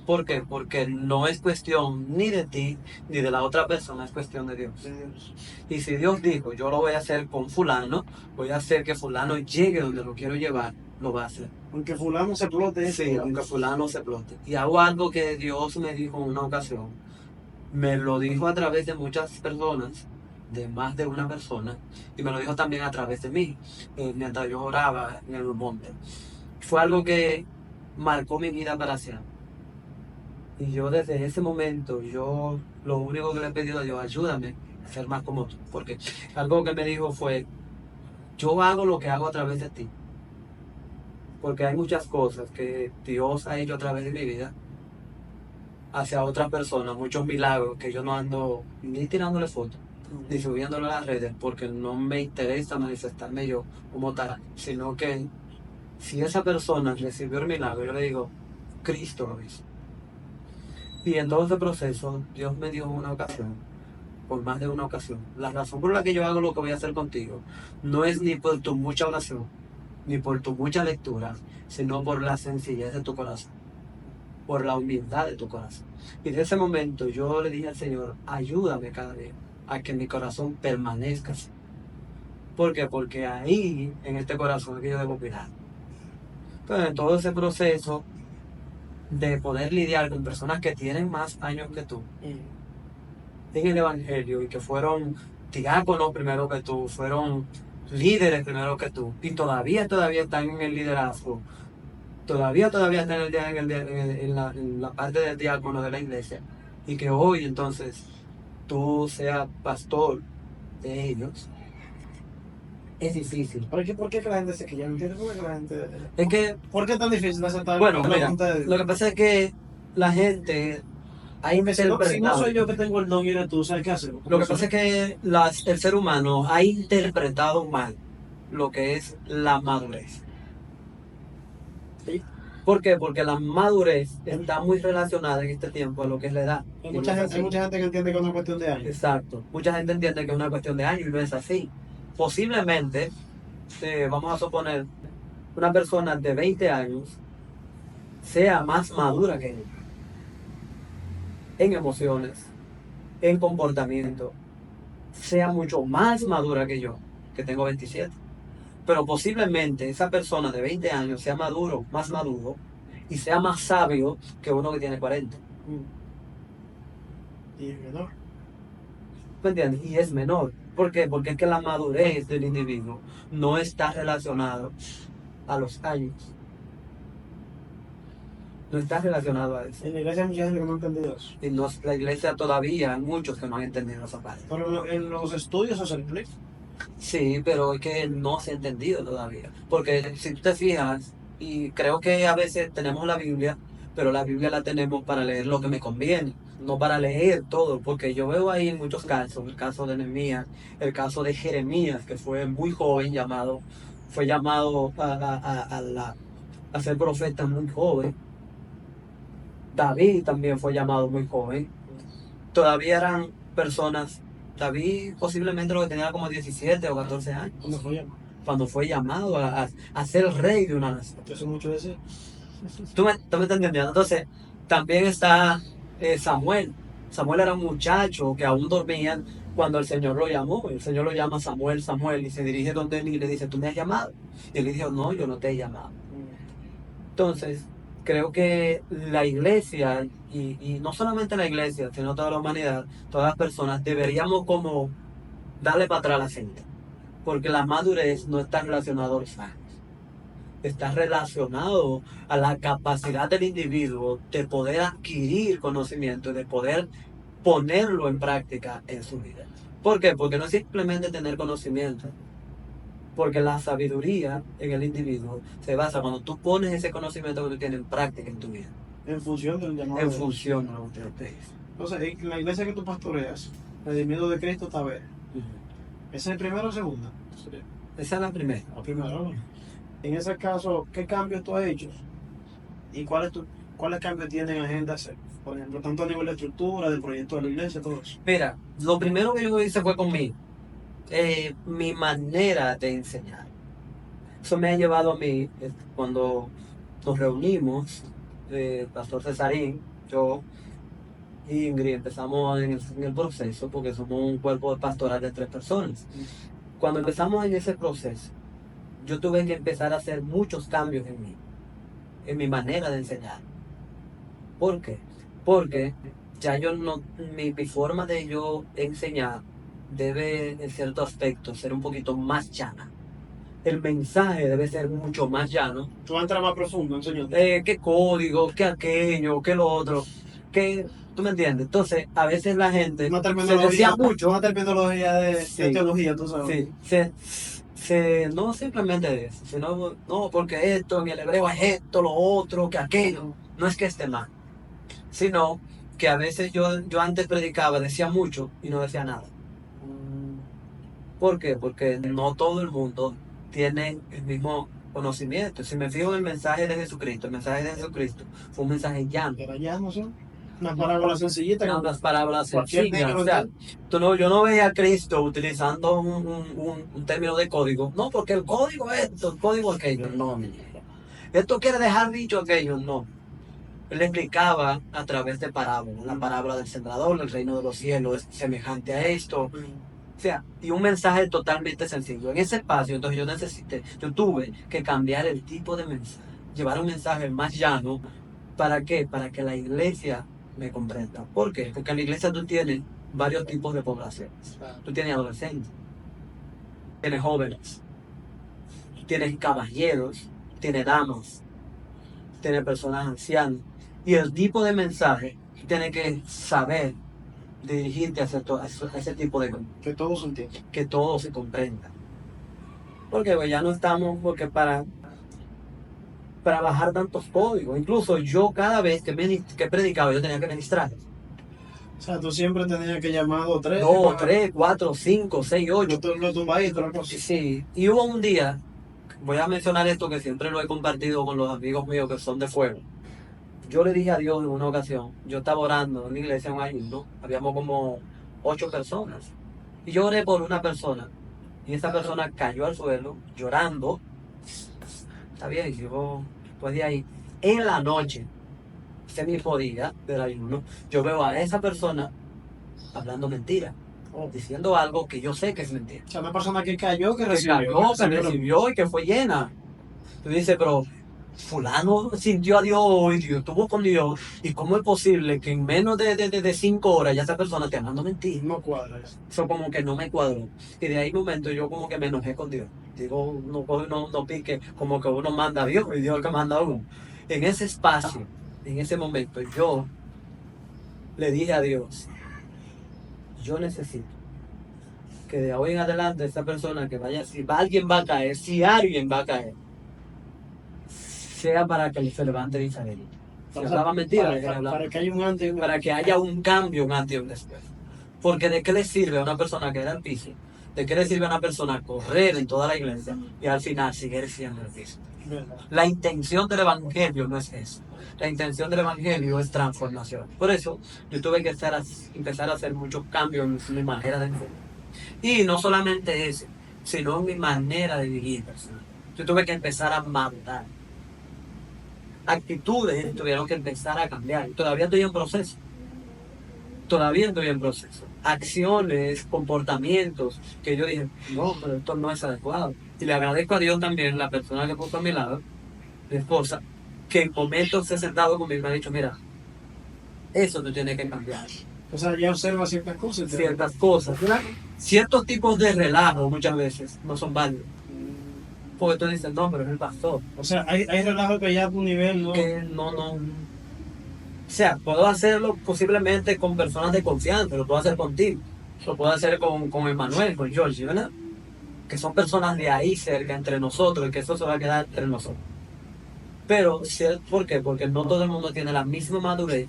¿Por qué? Porque no es cuestión ni de ti ni de la otra persona, es cuestión de Dios. De Dios. Y si Dios dijo, yo lo voy a hacer con fulano, voy a hacer que fulano llegue donde lo quiero llevar, lo va a hacer. Aunque fulano se explote. Sí, aunque fulano se explote. Y hago algo que Dios me dijo en una ocasión. Me lo dijo a través de muchas personas, de más de una persona, y me lo dijo también a través de mí, mientras yo oraba en el monte. Fue algo que marcó mi vida para siempre. Y yo desde ese momento, yo lo único que le he pedido a Dios, ayúdame a ser más como tú. Porque algo que me dijo fue, yo hago lo que hago a través de ti. Porque hay muchas cosas que Dios ha hecho a través de mi vida hacia otras personas, muchos milagros que yo no ando ni tirándole fotos, ni subiéndolo a las redes, porque no me interesa manifestarme yo como tal, sino que si esa persona recibió el milagro, yo le digo, Cristo lo hizo. Y en todo ese proceso, Dios me dijo en una ocasión, por más de una ocasión, la razón por la que yo hago lo que voy a hacer contigo, no es ni por tu mucha oración, ni por tu mucha lectura, sino por la sencillez de tu corazón, por la humildad de tu corazón. Y de ese momento yo le dije al Señor, ayúdame cada día a que mi corazón permanezca así. ¿Por qué? Porque ahí, en este corazón, es que yo debo cuidar. Entonces, en todo ese proceso de poder lidiar con personas que tienen más años que tú en el Evangelio y que fueron diáconos primero que tú, fueron líderes primero que tú, y todavía están en el liderazgo, todavía están en la parte del diácono de la iglesia, y que hoy entonces tú seas pastor de ellos, es difícil. ¿Por qué que la gente se quilla? ¿No entiendes por qué la gente...? Es que, ¿Por qué es tan difícil aceptar bueno, la mira, voluntad de Dios? lo que pasa es que la gente ha Porque si no interpretado. soy yo que tengo el don y eres tú, ¿sabes qué hacer? Lo que pasa es que el ser humano ha interpretado mal lo que es la madurez. Sí. ¿Por qué? Porque la madurez está muy relacionada en este tiempo a lo que es la edad. Hay Y no mucha es gente, hay así. mucha gente que entiende que es una cuestión de años. Exacto. Mucha gente entiende que es una cuestión de años y no es así. Posiblemente, vamos a suponer, una persona de 20 años sea más madura que él. En emociones, en comportamiento, sea mucho más madura que yo, que tengo 27. Pero posiblemente esa persona de 20 años sea más maduro, y sea más sabio que uno que tiene 40. Y es menor. ¿Me entiendes? Y es menor. ¿Por qué? Porque es que la madurez del individuo no está relacionado a los años. No está relacionado a eso. En la iglesia hay mucha gente que no ha entendido eso. Y la iglesia todavía hay muchos que no han entendido esa parte. Pero en los estudios eso se explica. Sí, pero es que no se ha entendido todavía. Porque si tú te fijas, y creo que a veces tenemos la Biblia, pero la Biblia la tenemos para leer lo que me conviene. no para leer todo, porque yo veo ahí muchos casos, el caso de Nehemías, el caso de Jeremías, que fue muy joven fue llamado a ser profeta muy joven. David también fue llamado muy joven. Todavía eran personas, David posiblemente lo que tenía como 17 o 14 años, ¿Cómo fue llamado? cuando fue llamado a ser rey de una nación. Eso es mucho decir. Tú me estás entendiendo. Entonces, también está Samuel. Samuel era un muchacho que aún dormía cuando el Señor lo llamó. El Señor lo llama Samuel, Samuel, y se dirige donde él y le dice, ¿tú me has llamado? Y él le dijo, no, yo no te he llamado. Entonces, creo que la iglesia, y no solamente la iglesia, sino toda la humanidad, todas las personas, deberíamos como darle para atrás la cinta. Porque la madurez no está relacionada a los años. Está relacionado a la capacidad del individuo de poder adquirir conocimiento, de poder ponerlo en práctica en su vida. ¿Por qué? Porque no es simplemente tener conocimiento, porque la sabiduría en el individuo se basa cuando tú pones ese conocimiento que tú tienes en práctica en tu vida, En función del llamado. en de Dios. función de lo que te dice. Entonces, en la iglesia que tú pastoreas, Redimido de Cristo Tavera, ¿esa es el primero o segunda? Esa es la primera. La primera, ¿no? En ese caso, ¿qué cambios tú has hecho? ¿Y cuáles cambios tienen en agenda hacer? Por ejemplo, tanto a nivel de estructura, del proyecto de la iglesia, todo eso. Mira, lo primero que yo hice fue conmigo, mi manera de enseñar. Eso me ha llevado a mí, cuando nos reunimos, Pastor Cesarín, yo y Ingrid, empezamos en el proceso, porque somos un cuerpo pastoral de 3 personas. Cuando empezamos en ese proceso, yo tuve que empezar a hacer muchos cambios en mí, en mi manera de enseñar. ¿Por qué? Porque ya yo no, mi forma de yo enseñar debe, en cierto aspecto, ser un poquito más llana. El mensaje debe ser mucho más llano. Tú vas a entrar más profundo, enseñando. ¿Qué código? ¿Qué aquello? ¿Qué lo otro? ¿Qué? ¿Tú me entiendes? Entonces, a veces la gente Una se terminología, decía mucho. una terminología de Sí. teología, tú sabes. Sí, no simplemente de eso, sino, no, porque esto en el hebreo es esto, lo otro, que aquello. No es que esté mal, sino que a veces yo antes predicaba, decía mucho y no decía nada. ¿Por qué? Porque no todo el mundo tiene el mismo conocimiento. Si me fijo en el mensaje de Jesucristo, el mensaje de Jesucristo fue un mensaje llano. Era ya, no sé. Una parábola sencillita. Unas palabras Cualquier sencillas. negro O sea, entiende. yo no veía a Cristo utilizando un término de código. No, porque el código es esto, el código aquello. No, mi niña. Esto quiere dejar dicho aquello. No. Él le explicaba a través de parábolas. La parábola del sembrador, el reino de los cielos es semejante a esto. O sea, y un mensaje totalmente sencillo. En ese espacio, entonces yo tuve que cambiar el tipo de mensaje, llevar un mensaje más llano. ¿Para qué? Para que la iglesia me comprenda. ¿Por qué? Porque en la iglesia tú tienes varios tipos de poblaciones. Tú tienes adolescentes, tienes jóvenes, tienes caballeros, tienes damas, tienes personas ancianas. Y el tipo de mensaje, tú tienes que saber dirigirte hacia a ese tipo de Que todos entiendan. que todo se comprenda. Porque pues, ya no estamos porque para bajar tantos códigos. Incluso yo cada vez que predicaba yo tenía que ministrar. O sea, tú siempre tenías que llamar 2, 3. 2, 3, 4, 5, 6, 8. Lo tumbadito, otra cosa. Sí, y hubo un día, voy a mencionar esto que siempre lo he compartido con los amigos míos que son de fuego. Yo le dije a Dios en una ocasión, yo estaba orando en la iglesia en un ayuno, habíamos como 8 personas. Y yo oré por una persona, y esa persona cayó al suelo llorando. Está bien, yo, pues de ahí, en la noche, ese mismo día del ayuno, yo veo a esa persona hablando mentira, diciendo algo que yo sé que es mentira. O sea, una persona que cayó, que Que recibió. cayó, que recibió y que fue llena. Tú dices, pero fulano sintió a Dios y Dios estuvo con Dios. ¿Y cómo es posible que en menos de 5 horas ya esa persona esté hablando mentira? No cuadra eso. Eso como que no me cuadró. Y de ahí momento yo como que me enojé con Dios. Digo, no pique, como que uno manda a Dios y Dios es el que manda a uno. En ese espacio, en ese momento, yo le dije a Dios, yo necesito que de hoy en adelante esa persona que vaya, si alguien va a caer, sea para que se levante Israel. Si hablaba mentira, para, le quería hablar. para que haya un antes y un Para que haya un cambio, un antes y un después. Porque ¿de qué le sirve a una persona que era el piso? ¿De qué le sirve a una persona correr en toda la iglesia y al final seguir siendo el piso? ¿verdad? La intención del evangelio no es eso. La intención del evangelio es transformación. Por eso yo tuve que empezar a hacer muchos cambios en mi manera de vivir. Y no solamente eso, sino en mi manera de vivir personal. Yo tuve que empezar a madurar. Actitudes tuvieron que empezar a cambiar. Todavía estoy en proceso. Todavía estoy en proceso. Acciones, comportamientos que yo dije, no, pero esto no es adecuado. Y le agradezco a Dios también, la persona que puso a mi lado, mi esposa, que en momentos se ha sentado conmigo y me ha dicho, mira, eso tú tienes que cambiar. O sea, ya observa ciertas cosas. Ciertas cosas, ciertos tipos de relajo muchas veces no son válidos. Porque tú dices, no, pero es el pastor. O sea, hay relajos que ya a tu nivel no. Que no. O sea, puedo hacerlo posiblemente con personas de confianza, lo puedo hacer contigo, lo puedo hacer con Emmanuel, con George, ¿verdad? Que son personas de ahí cerca, entre nosotros, y que eso se va a quedar entre nosotros. Pero, ¿por qué? Porque no todo el mundo tiene la misma madurez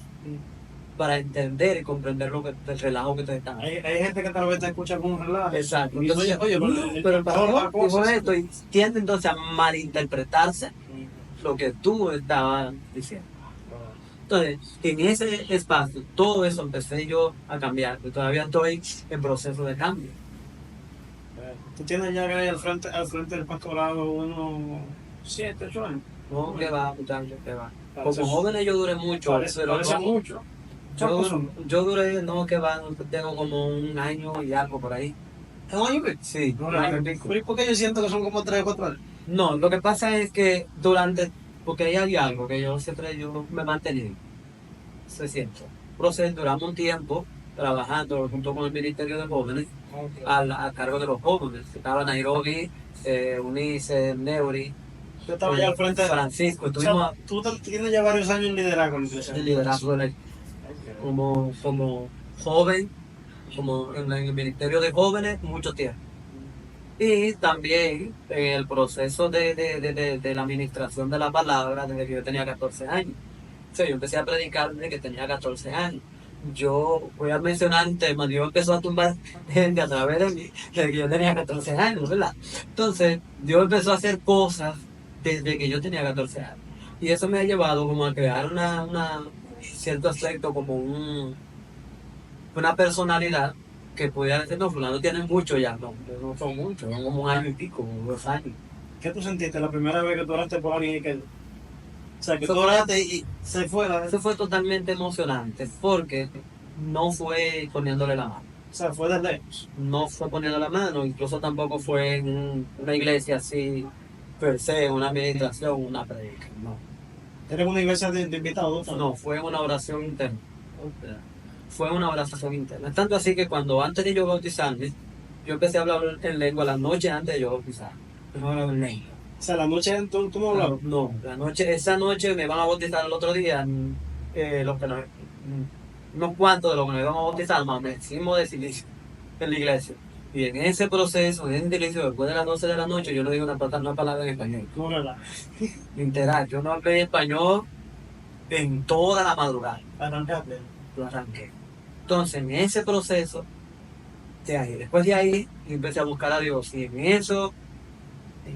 para entender y comprender el relajo que te están haciendo. Hay gente que tal vez te escucha con un relajo. Exacto. Y Entonces, oye, pero el pastor dijo esto y tiende entonces a malinterpretarse lo que tú estabas diciendo. Entonces, en ese espacio, todo eso empecé yo a cambiar. Yo todavía estoy en proceso de cambio. Tú tienes ya al frente del pastorado unos 7, 8 años. No, que va, muchachos, que va. Como jóvenes yo duré mucho. Parece mucho. Yo duré, no, que va, tengo como un año y algo por ahí. ¿Un año y pico? Sí, No, un año y pico. ¿Por qué yo siento que son como 3 o 4 años? No, lo que pasa es que porque ahí hay algo que yo siempre me he mantenido. Se siente. Proceso, duramos un tiempo trabajando junto con el Ministerio de Jóvenes a cargo de los jóvenes. Estaba Nairobi, Unice, Neuri, Yo estaba ya al frente de Francisco. O sea, tú tienes ya varios años en liderazgo en la iglesia. El liderazgo como joven, como en el Ministerio de Jóvenes, mucho tiempo. Y también en el proceso de la administración de la palabra desde que yo tenía 14 años. O sea, yo empecé a predicar desde que tenía 14 años. Yo voy a mencionar un tema, Dios empezó a tumbar gente a través de mí desde que yo tenía 14 años, ¿verdad? Entonces, Dios empezó a hacer cosas desde que yo tenía 14 años. Y eso me ha llevado como a crear cierto aspecto, como una personalidad que pudiera decir, no, fulano tiene mucho ya, no son muchos, son como un año y pico, como 2 años. ¿Qué tú sentiste la primera vez que tú oraste por alguien y que... O sea, que tú oraste y se fue la... Eso fue totalmente emocionante, porque no fue poniéndole la mano. O sea, fue de lejos. No fue poniendo la mano, incluso tampoco fue en una iglesia así, per se, una administración, una predica, no. ¿Eres una iglesia de invitados? No, fue una oración interna. Fue una oración interna. Tanto así que antes de yo bautizarme, yo empecé a hablar en lengua la noche antes de yo bautizarme. Yo hablaba en lengua. O sea, la noche tú no hablabas. No, esa noche me van a bautizar el otro día, unos cuantos de los que me van a bautizar, más me hicimos de silicio en la iglesia. Y en ese proceso, en ese silicio, después de las 12 de la noche, yo no digo una palabra en español. No relajas. Literal, yo no hablé español en toda la madrugada. Arrancaste. Lo arranqué. Entonces, en ese proceso, después de ahí, empecé a buscar a Dios. Y en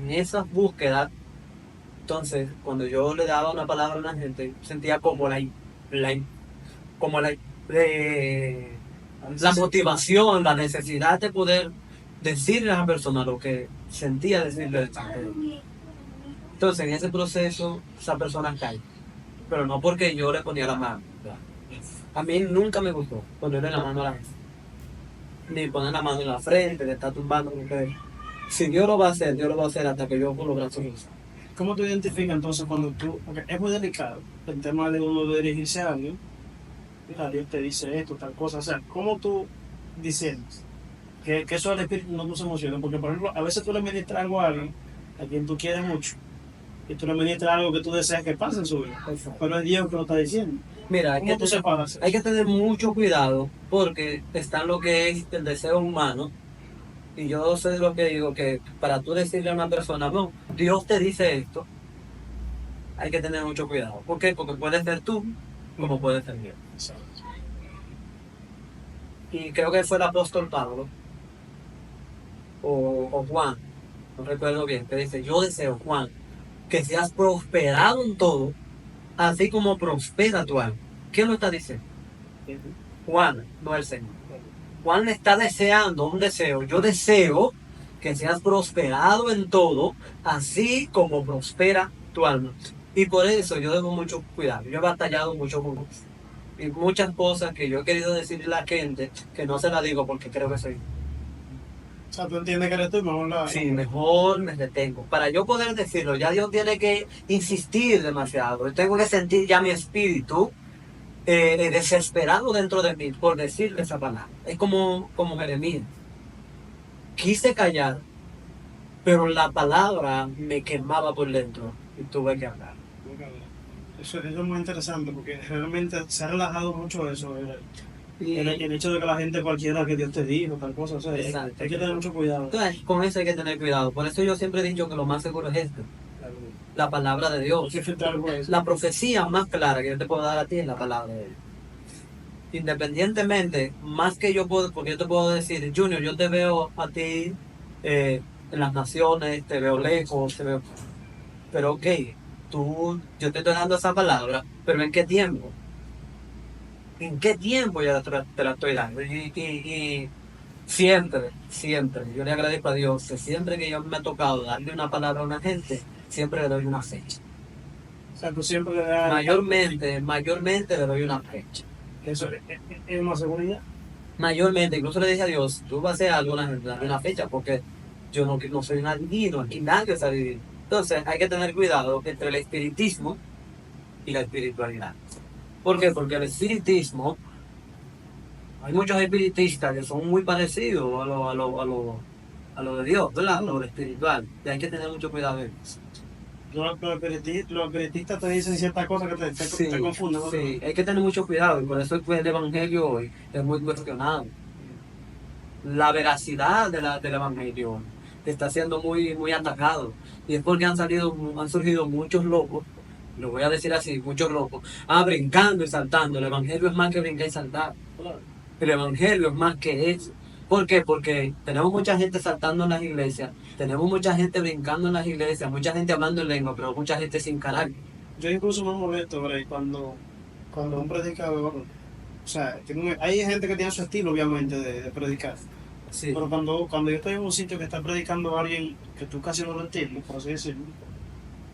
esas búsquedas, entonces, cuando yo le daba una palabra a una gente, sentía como la motivación, la necesidad de poder decirle a la persona lo que sentía decirle. Entonces, en ese proceso, esa persona cae. Pero no porque yo le ponía la mano. A mí nunca me gustó ponerle la mano a la gente. Ni poner la mano en la frente, de estar tumbando. Si Dios lo va a hacer, Dios lo va a hacer hasta que yo con los brazos cruzados. ¿Cómo tú identificas entonces cuando tú... Porque es muy delicado el tema de uno de dirigirse a alguien. Mira, Dios te dice esto, tal cosa. O sea, ¿cómo tú dices que eso al espíritu no nos emociona? Porque, por ejemplo, a veces tú le ministras algo a alguien a quien tú quieres mucho. Y tú le ministras algo que tú deseas que pase en su vida. Pero es Dios que lo está diciendo. Mira, hay que tener mucho cuidado porque está lo que es el deseo humano. Y yo sé lo que digo, que para tú decirle a una persona, no, Dios te dice esto, hay que tener mucho cuidado. ¿Por qué? Porque puede ser tú como puede ser Dios. Exacto. Y creo que fue el apóstol Pablo o Juan, no recuerdo bien, que dice, yo deseo, Juan, que seas prosperado en todo, así como prospera tu alma. ¿Quién lo está diciendo? Juan, no el Señor. Juan está deseando un deseo. Yo deseo que seas prosperado en todo, así como prospera tu alma. Y por eso yo debo mucho cuidado. Yo he batallado mucho con eso. Y muchas cosas que yo he querido decirle a la gente, que no se las digo porque creo que soy. O sea, tú entiendes que eres tú, mejor la... Sí, mejor me detengo. Para yo poder decirlo, ya Dios tiene que insistir demasiado. Yo tengo que sentir ya mi espíritu desesperado dentro de mí por decirle esa palabra. Es como Jeremías. Quise callar, pero la palabra me quemaba por dentro y tuve que hablar. Eso es muy interesante porque realmente se ha relajado mucho eso. Y, El hecho de que la gente cualquiera que Dios te dijo, tal cosa, o sea, Exacto. hay que tener mucho cuidado. entonces, con eso hay que tener cuidado. Por eso yo siempre he dicho que lo más seguro es esto, la palabra de Hay Dios. que filtrar por eso. La profecía más clara que yo te puedo dar a ti es la palabra de Dios. Independientemente, más que yo puedo, porque yo te puedo decir, Junior, yo te veo a ti en las naciones, te veo lejos, te veo... Pero ok, yo te estoy dando esa palabra, pero ¿en qué tiempo? ¿En qué tiempo ya te la estoy dando? Y siempre, yo le agradezco a Dios que siempre que yo me ha tocado darle una palabra a una gente, siempre le doy una fecha. O sea, tú siempre le das... Mayormente le doy una fecha. Eso es más seguridad. Mayormente, incluso le dije a Dios, tú vas a hacer alguna una fecha porque yo no soy un adivino, aquí nadie es adivino. Entonces hay que tener cuidado entre el espiritismo y la espiritualidad. ¿Por qué? Porque el espiritismo, hay muchos espiritistas que son muy parecidos a lo de Dios, ¿verdad? A lo espiritual. Y hay que tener mucho cuidado en eso. Los espiritistas te dicen ciertas cosas que te confunden, ¿no? Sí, hay que tener mucho cuidado y por eso pues, el evangelio hoy es muy cuestionado. La veracidad del evangelio está siendo muy atacado y es porque han surgido muchos locos, lo voy a decir así, muchos locos, brincando y saltando. El evangelio es más que brincar y saltar. El evangelio es más que eso. ¿Por qué? Porque tenemos mucha gente saltando en las iglesias, tenemos mucha gente brincando en las iglesias, mucha gente hablando en lengua, pero mucha gente sin carácter. Yo incluso me molesto, Bray, cuando un predicador, o sea, hay gente que tiene su estilo, obviamente, de predicar. Sí. Pero cuando yo estoy en un sitio que está predicando a alguien que tú casi no lo entiendes, por así decirlo,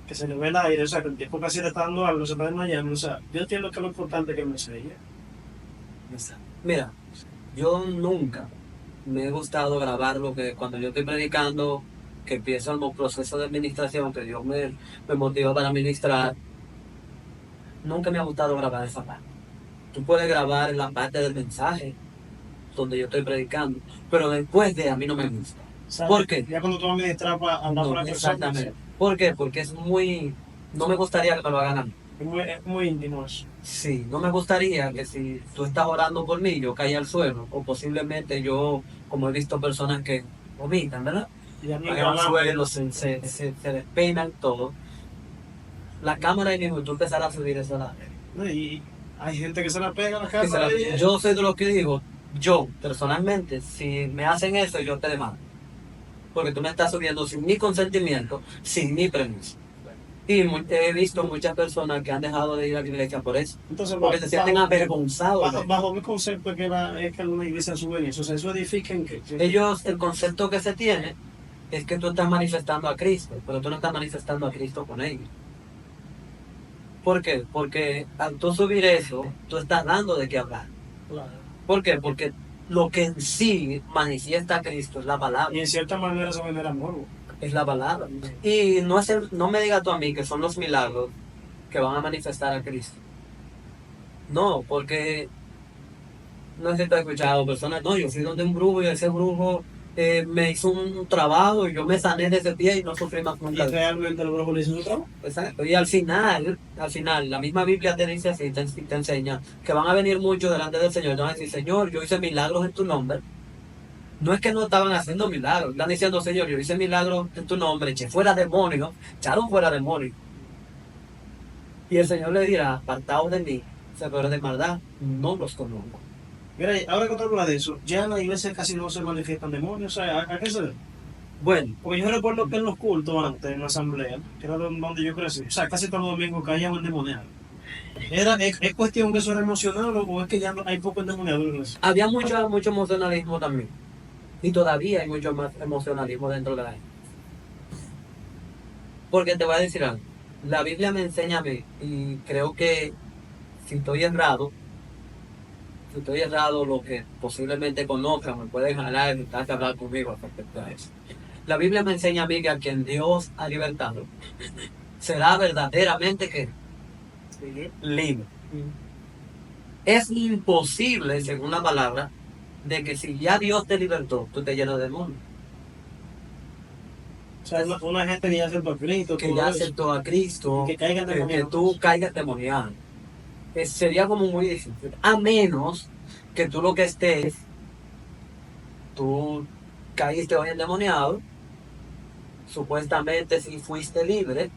que se le ve el aire, o sea, que el tiempo casi le está dando algo, se está desmayando, o sea, yo entiendo que lo importante es que me enseñe. Mira, yo nunca me he gustado grabar lo que cuando yo estoy predicando, que empiezo el proceso de administración, que Dios me motiva para ministrar, nunca me ha gustado grabar esa parte. Tú puedes grabar la parte del mensaje donde yo estoy predicando, pero después de a mí no me gusta. O sea, ¿Por qué? Ya cuando tú administras para hablar con la persona. Exactamente. ¿Por qué? Porque no me gustaría que me lo hagan a mí. Es muy íntimo eso. Sí, no me gustaría que si tú estás orando por mí, yo caiga al suelo, o posiblemente yo, como he visto personas que vomitan, ¿verdad? Y a mí Caen al suelo, se despeinan todo. La cámara y mismo, tú empezarás a subir esa No, y hay gente que se la pega a la casa. Yo soy de los que digo, yo personalmente, si me hacen eso, yo te demando. Porque tú me estás subiendo sin mi consentimiento, sin mi permiso. Y he visto muchas personas que han dejado de ir a la iglesia por eso. Entonces, porque se sienten avergonzados. Bajo mi concepto es que alguna iglesia suben eso. O sea, eso edifica en que... Ellos, el concepto que se tiene es que tú estás manifestando a Cristo, pero tú no estás manifestando a Cristo con ellos. ¿Por qué? Porque al tú subir eso, tú estás dando de qué hablar. Claro. ¿Por qué? Porque lo que en sí manifiesta a Cristo es la palabra. Y en cierta manera se genera morbo. Es la palabra. Y no me digas tú a mí que son los milagros que van a manifestar a Cristo. No, porque no sé si te has escuchado personas, no, yo fui donde un brujo y ese brujo me hizo un trabajo y yo me sané de ese pie y no sufrí más nunca. Y realmente el brujo le hizo su trabajo. Exacto. Y al final, la misma Biblia te dice así, te enseña que van a venir muchos delante del Señor. Te van a decir, Señor, yo hice milagros en tu nombre. No es que no estaban haciendo milagros, están diciendo, Señor, yo hice milagros en tu nombre, eché fuera demonios, echaron fuera demonios. Y el Señor le dirá, apartaos de mí, hacedores de maldad, no los conozco. Mira, ahora que tú hablas de eso, ya en la iglesia casi no se manifiestan demonios, o sea, ¿a qué se ve? Bueno, Porque yo recuerdo que en los cultos antes, en la asamblea, que era donde yo crecí, o sea, casi todos los domingos caían endemoniados. ¿Es cuestión que eso era emocional o es que ya no, hay poco endemoniado en eso? había mucho emocionalismo también. Y todavía hay mucho más emocionalismo dentro de la gente. Porque te voy a decir algo. La Biblia me enseña a mí, y creo que si estoy errado, lo que posiblemente conozcan me pueden jalar y tratar de hablar conmigo respecto a eso. La Biblia me enseña a mí que a quien Dios ha libertado será verdaderamente que libre. Es imposible, según la palabra, de que si ya Dios te libertó, tú te llenas de demonios. O sea, una gente que ya aceptó a Cristo, Que todo ya eso, aceptó a Cristo, que caigan que demoniados. tú caigas demoniado. Sería como muy difícil. A menos que tú lo que estés, tú caíste hoy endemoniado, supuestamente si fuiste libre,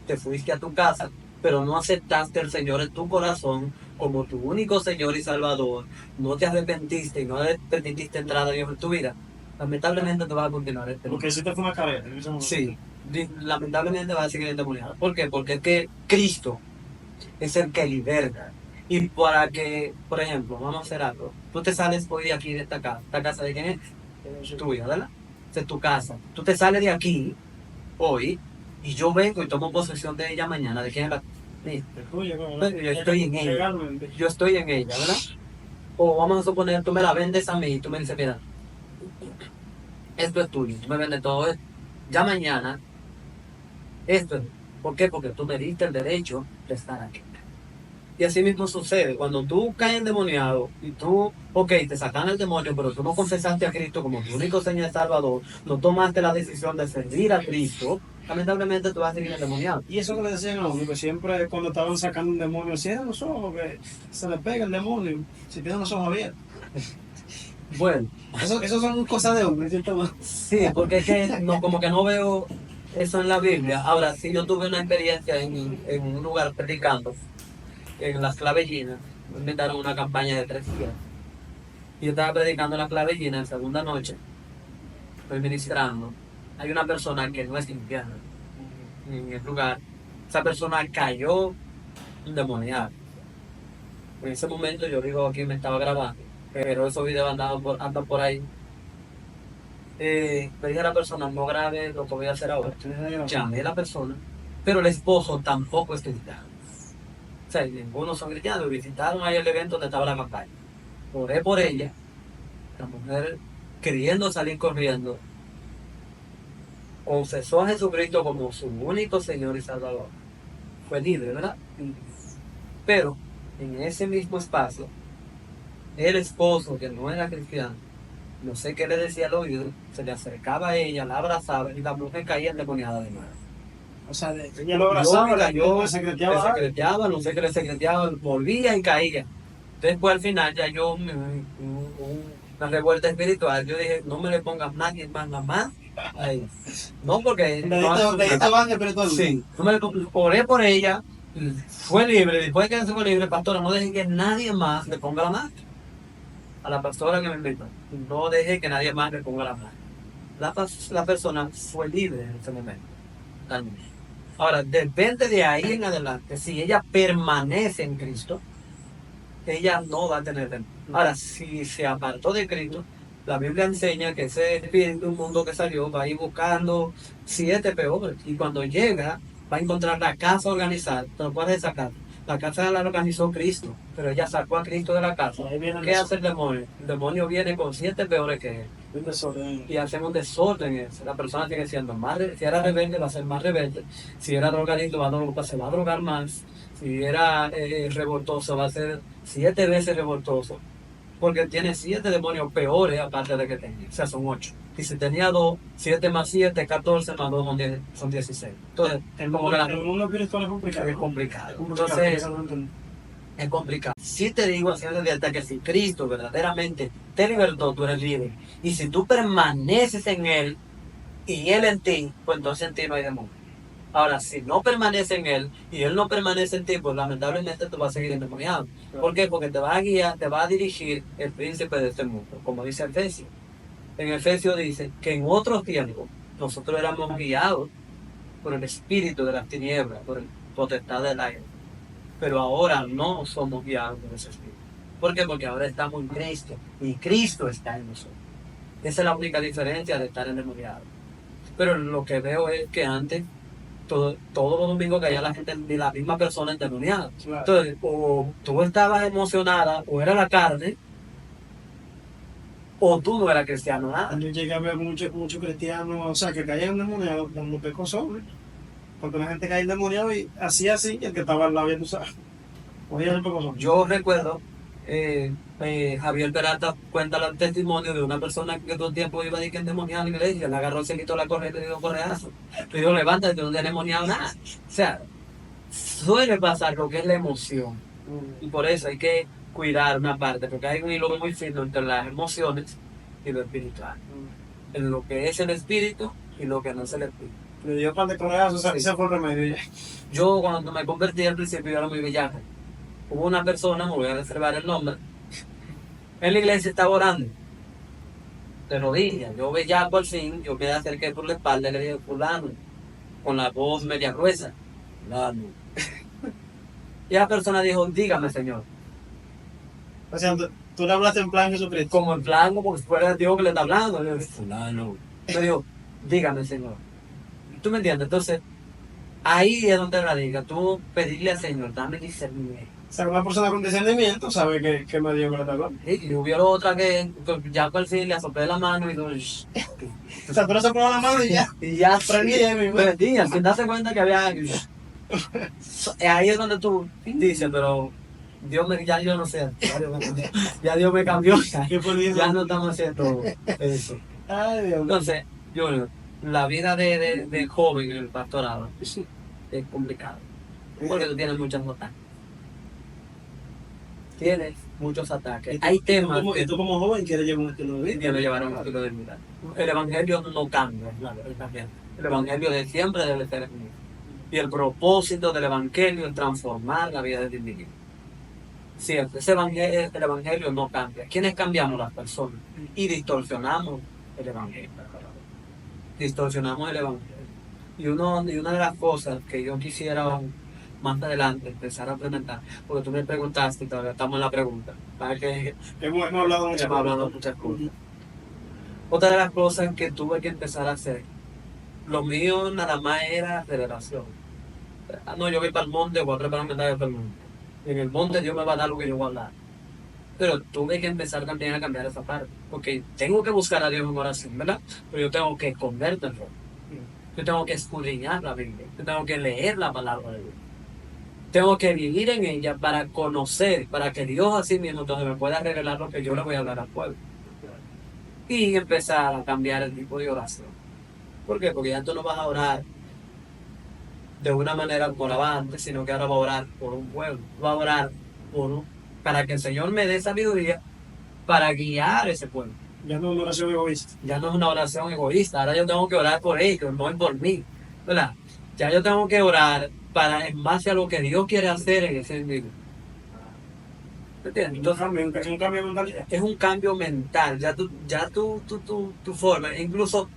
te fuiste a tu casa, pero no aceptaste al Señor en tu corazón como tu único Señor y Salvador, no te arrepentiste y no le permitiste entrar a Dios en tu vida, lamentablemente te vas a continuar este Porque si te fue una carrera. En ese momento. Sí, lamentablemente vas a seguir endemoniado. ¿Por qué? Porque es que Cristo es el que liberta. Y para que, por ejemplo, vamos a hacer algo. Tú te sales hoy de aquí, de esta casa. ¿Esta casa de quién es? Tuya, ¿verdad? Esta es tu casa. Tú te sales de aquí hoy y yo vengo y tomo posesión de ella mañana. ¿De quién es la? Mía. Yo estoy en ella. Legalmente. Yo estoy en ella, ¿verdad? O vamos a suponer, tú me la vendes a mí y tú me dices, mira, esto es tuyo, tú me vendes todo esto. Ya mañana, esto es. ¿Por qué? Porque tú me diste el derecho de estar aquí. Y así mismo sucede, cuando tú caes endemoniado y tú, ok, te sacan el demonio, pero tú no confesaste a Cristo como tu único Señor y Salvador, no tomaste la decisión de servir a Cristo, lamentablemente tú vas a seguir endemoniado. Y eso que le decían a uno, que siempre cuando estaban sacando un demonio, cierran los ojos, que se le pega el demonio, si tienen los ojos abiertos. Bueno, Eso son cosas de hombre, ¿cierto? sí, porque es que no, como que no veo eso en la Biblia. Ahora, sí, yo tuve una experiencia en un lugar predicando, en las clavellinas, me inventaron una campaña de 3 días. Y yo estaba predicando en la clavellina en segunda noche, estoy ministrando. Hay una persona que no es cristiana en el lugar. Esa persona cayó endemoniada. En ese momento yo digo aquí me estaba grabando, pero esos videos andan por ahí. Le dije a la persona, no grabe lo que voy a hacer ahora. Llamé a la persona, pero el esposo tampoco es cristiano. O sea, ninguno son cristianos. Visitaron ahí el evento donde estaba la campaña. Oré por ella. La mujer, queriendo salir corriendo, confesó a Jesucristo como su único Señor y Salvador. Fue libre, ¿verdad? Pero en ese mismo espacio, el esposo, que no era cristiano, no sé qué le decía al oído, se le acercaba a ella, la abrazaba y la mujer caía endemoniada de nuevo. O sea, ella lo abrazaba, yo le secreteaba. no sé qué le secreteaba, volvía y caía. Después al final ya yo, una revuelta espiritual, yo dije, no me le pongas nadie más ahí. No, porque... Sí, no me le oré por ella, fue libre, después que se fue libre, pastora, no deje que nadie más le ponga la mano. A la pastora que me invitó, no deje que nadie más le ponga la mano. La persona fue libre en ese momento. También. Ahora, depende de ahí en adelante, si ella permanece en Cristo, ella no va a tener temor. Ahora, si se apartó de Cristo, la Biblia enseña que ese espíritu mundo que salió va a ir buscando 7 peores. Y cuando llega, va a encontrar la casa organizada. ¿Te lo puedes sacar? La casa la organizó Cristo, pero ella sacó a Cristo de la casa. ¿Qué hace el demonio? El demonio viene con 7 peores que él. Y hacemos un desorden. La persona sigue siendo más, si era rebelde va a ser más rebelde. Si era drogadicto se va a drogar más. Si era revoltoso va a ser 7 veces revoltoso. Porque tiene 7 demonios peores aparte de que tenía. O sea, son 8. Y si tenía 2, 7 más 7, 14 más 2 son 16. Entonces, el mundo espiritual es complicado. Es complicado. Entonces, es complicado. Si te digo haciendo de que si Cristo verdaderamente te libertó, tú eres libre. Y si tú permaneces en Él y Él en ti, pues entonces en ti no hay demonio. Ahora, si no permanece en él y él no permanece en ti, pues lamentablemente tú vas a seguir endemoniado. ¿Por qué? Porque te va a guiar, te va a dirigir el príncipe de este mundo, como dice Efesios. En Efesios dice que en otros tiempos nosotros éramos guiados por el espíritu de las tinieblas, por el potestad del aire. Pero ahora no somos guiados por ese espíritu. ¿Por qué? Porque ahora estamos en Cristo y Cristo está en nosotros. Esa es la única diferencia de estar endemoniado. Pero lo que veo es que antes, todos los domingos caía la gente, la misma persona endemoniada. Claro. Entonces, o tú estabas emocionada, o era la carne, o tú no eras cristiano nada. Yo llegué a ver muchos cristianos, o sea, que caían endemoniados cuando pecó sobre. Porque la gente caía endemoniado y hacía así, y el que estaba al lado, ya tú sabes. Oye, el pecó sobre. Yo recuerdo, Javier Peralta cuenta el testimonio de una persona que todo el tiempo iba a decir que endemoniada a la iglesia, le agarró, se quitó la corriente y le dio correazo. Le dijo, levántate, tú no tienes endemoniado nada. O sea, suele pasar lo que es la emoción. Y por eso hay que cuidar una parte, porque hay un hilo muy fino entre las emociones y lo espiritual. En lo que es el espíritu y lo que no es el espíritu. Le dio pan de correazo, o sea, ese fue el remedio ya. Yo cuando me convertí al principio yo era muy bellaco. Hubo una persona, me voy a reservar el nombre, en la iglesia estaba orando, de rodillas. Yo bellaco al fin, yo me acerqué por la espalda y le dije, fulano, con la voz media gruesa, fulano. Y la persona dijo, dígame, señor. O sea, tú le hablaste en plan Jesucristo. Como en plan, como si fuera Dios que le está hablando. Yo, fulano. Me dijo, dígame, señor. ¿Tú me entiendes? Entonces, ahí es donde radica. Tú pedirle al Señor, dame discernimiento. O sea, una persona con discernimiento sabe que me dio que le está hablando. Y hubo otra que ya por fin le azoté la mano y todo. O sea, tú le soplas la mano y ya. Y ya Prendí ahí mismo. prendí, sin darse cuenta que había. Ahí es donde tú dices, pero Dios me, ya yo no sé, ya Dios me cambió, ¿Qué fue el ya no estamos haciendo eso. Ay, Dios mío. Entonces, Junior, la vida de joven en el pastorado es complicado, porque tú tienes muchas notas. Tienes muchos ataques. Hay temas Y tú como joven quieres llevar un estilo de vida. que lo llevaron a estilo de vida. El evangelio no cambia, el evangelio de siempre debe ser el mismo. Y el propósito del evangelio es transformar la vida del individuo. Siempre, el evangelio no cambia. ¿Quiénes cambiamos? Las personas. Y distorsionamos el evangelio. Distorsionamos el evangelio. Y una de las cosas que yo quisiera más adelante empezar a implementar, porque tú me preguntaste y todavía estamos en la pregunta, para que Hemos hablado muchas hemos hablado muchas cosas. Otra de las cosas que tuve que empezar a hacer, lo mío nada más era revelación. Ah, no, yo voy para el monte, voy a preparar un mensaje para el monte. En el monte Dios me va a dar lo que yo voy a hablar. Pero tuve que empezar también a cambiar esa parte, porque tengo que buscar a Dios en oración, ¿verdad? Pero yo tengo que convertirlo. Yo tengo que escudriñar la Biblia. Yo tengo que leer la palabra de Dios. Tengo que vivir en ella para conocer, para que Dios así mismo entonces me pueda revelar lo que yo le voy a hablar al pueblo. Y empezar a cambiar el tipo de oración. ¿Por qué? Porque ya tú no vas a orar de una manera como oraba antes, sino que ahora va a orar por un pueblo. Va a orar para que el Señor me dé sabiduría para guiar ese pueblo. Ya no es una oración egoísta. Ya no es una oración egoísta, ahora yo tengo que orar por ellos, no es por mí, ¿verdad? Ya yo tengo que orar en base a lo que Dios quiere hacer en ese individuo. ¿Entiendes? Entonces, es un cambio de mentalidad. Es un cambio mental, ya tu forma, incluso,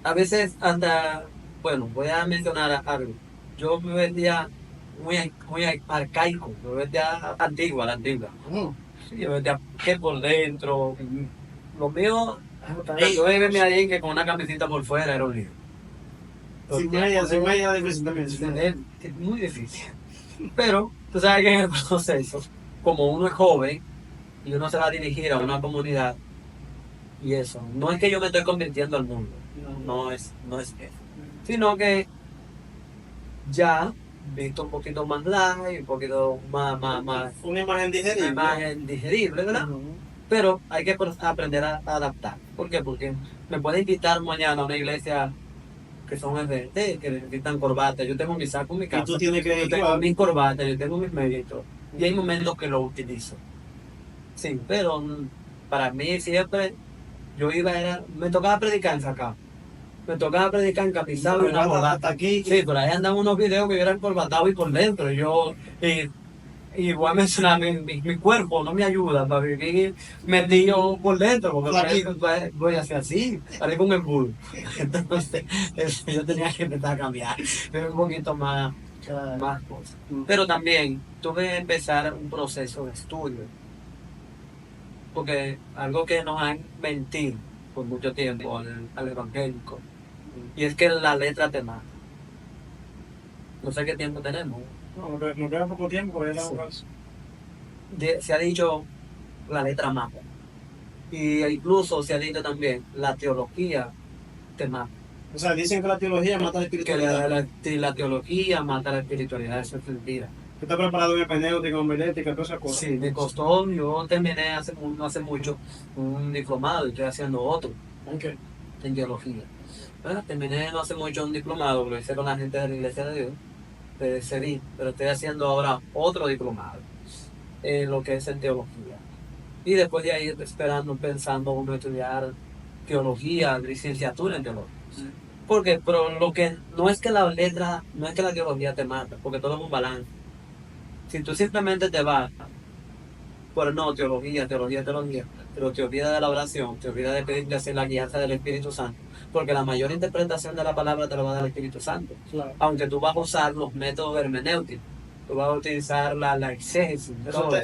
a veces hasta, bueno, voy a mencionar algo. Yo me vendía muy arcaico, me vendía antigua, la antigua. Yo vendía que por dentro, lo mío, yo me ahí que con una camisita por fuera era un lío. Sin media difícil también. Es muy difícil. Pero tú sabes que en el proceso, como uno es joven y uno se va a dirigir a una comunidad, y eso, no es que yo me estoy convirtiendo al mundo, no es eso, sino que ya visto un poquito más light, un poquito más Una imagen digerible. una imagen digerible, ¿verdad? Pero hay que aprender a adaptar. ¿Por qué? Porque me puede invitar mañana a una iglesia que son RT, que necesitan corbata. Yo tengo mi saco en mi casa. Y tú tienes que yo tengo mi corbata, yo tengo mis medias y todo. Y hay momentos que lo utilizo. Sí, pero para mí siempre, me tocaba predicar en sacado. Me tocaba predicar encapizado y una Hasta corbata. aquí. Sí, por ahí andan unos videos que yo era encorbatado y por dentro. Y voy a mencionar, mi cuerpo no me ayuda para vivir metido por dentro, porque Flaquito. voy a hacer así, parezco un embudo. Entonces, yo tenía que empezar a cambiar, pero un poquito más cosas. Pero también tuve que empezar un proceso de estudio, porque algo que nos han mentido por mucho tiempo al evangélico, y es que la letra te mata. No sé qué tiempo tenemos. No, nos queda poco tiempo, ya Sí. estamos. Se ha dicho la letra mata. Y incluso se ha dicho también la teología te mata. O sea, dicen que la teología mata la Que espiritualidad. la teología mata la espiritualidad, eso es mentira. Tú estás preparado en hermenéutica, homilética, todas esas cosas. Sí, me costó, yo terminé no hace mucho un diplomado y estoy haciendo otro Ok. en teología. Terminé no hace mucho un diplomado, lo hice con la gente de la Iglesia de Dios, de CEDIT, pero estoy haciendo ahora otro diplomado en lo que es en teología. Y después de ahí esperando, pensando uno estudiar teología, licenciatura en teología. Porque, pero lo que no es que la letra, no es que la teología te mata, porque todo es un balance. Si tú simplemente te vas por no, teología, pero te olvidas de la oración, te olvidas de pedir de hacer la guianza del Espíritu Santo, porque la mayor interpretación de la palabra te la va a dar el Espíritu Santo. Claro. Aunque tú vas a usar los métodos hermenéuticos, tú vas a utilizar la exégesis.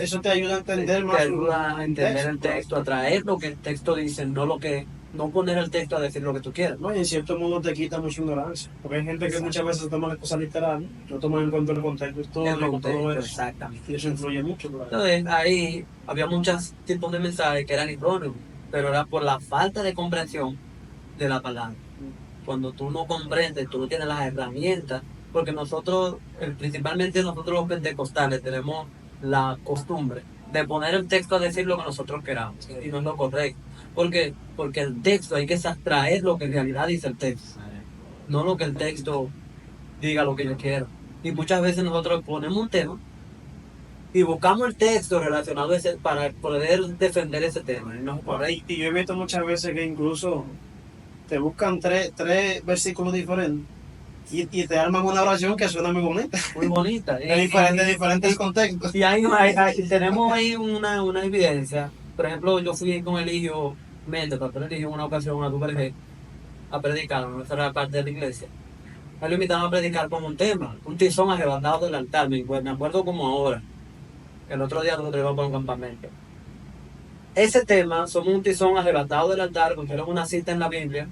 Eso te ayuda a entender Te más. ayuda a entender el texto, a traer lo que el texto dice, no poner el texto a decir lo que tú quieras. No, y en cierto modo te quita mucha ignorancia. Porque hay gente que muchas veces toma las cosas literal, no toma en cuenta el contexto El histórico, contexto, todo eso. exactamente. Y eso influye mucho. Claro. Entonces, ahí había muchos tipos de mensajes que eran erróneos, pero era por la falta de comprensión de la palabra. Cuando tú no comprendes, tú no tienes las herramientas, porque nosotros, principalmente nosotros los pentecostales, tenemos la costumbre de poner el texto a decir lo que nosotros queramos, y no es lo correcto. ¿Por qué? Porque el texto hay que extraer lo que en realidad dice el texto, no lo que el texto diga lo que yo quiero. Y muchas veces nosotros ponemos un tema y buscamos el texto relacionado a ese para poder defender ese tema. ¿No? Y yo he visto muchas veces que incluso te buscan tres versículos diferentes y te arman una oración que suena muy bonita. Muy bonita. De diferentes contextos. Y tenemos ahí una evidencia. Por ejemplo, yo fui con Eligio Méndez, Pastor Eligio, en una ocasión a Duvergé a predicar, no era parte de la iglesia. A él lo invitaron a predicar con un tema, un tizón arrebatado del altar. Me acuerdo como ahora. El otro día nosotros íbamos para un campamento. Ese tema, somos un tizón arrebatado del altar, porque era una cita en la Biblia.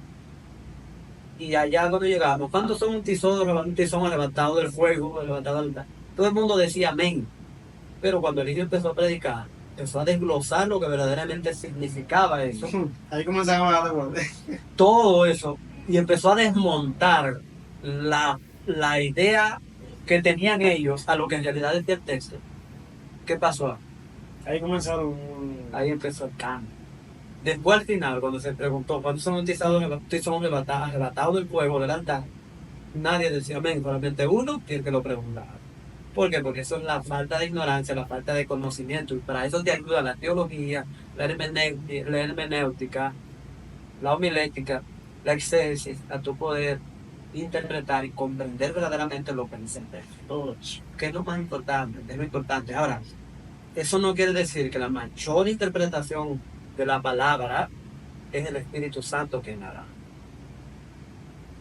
Y allá cuando llegamos, ¿cuántos son un tizón arrebatado del fuego, arrebatado del altar? Todo el mundo decía amén. Pero cuando Eligio empezó a predicar, empezó a desglosar lo que verdaderamente significaba eso. Ahí comenzamos a ver. Todo eso. Y empezó a desmontar la idea que tenían ellos a lo que en realidad decía el texto. ¿Qué pasó? Ahí comenzaron. Ahí empezó el cambio. Después al final, cuando se preguntó cuántos son arrebatados del fuego del altar, nadie decía amén, solamente uno y el que lo preguntaba. ¿Por qué? Porque eso es la falta de ignorancia, la falta de conocimiento. Y para eso te ayuda la teología, la hermenéutica, la homilética, la exégesis, a tu poder interpretar y comprender verdaderamente lo que dice el texto. Todo eso. Que es lo más importante, es lo importante. Ahora, eso no quiere decir que la mayor interpretación de la palabra es el Espíritu Santo que narra.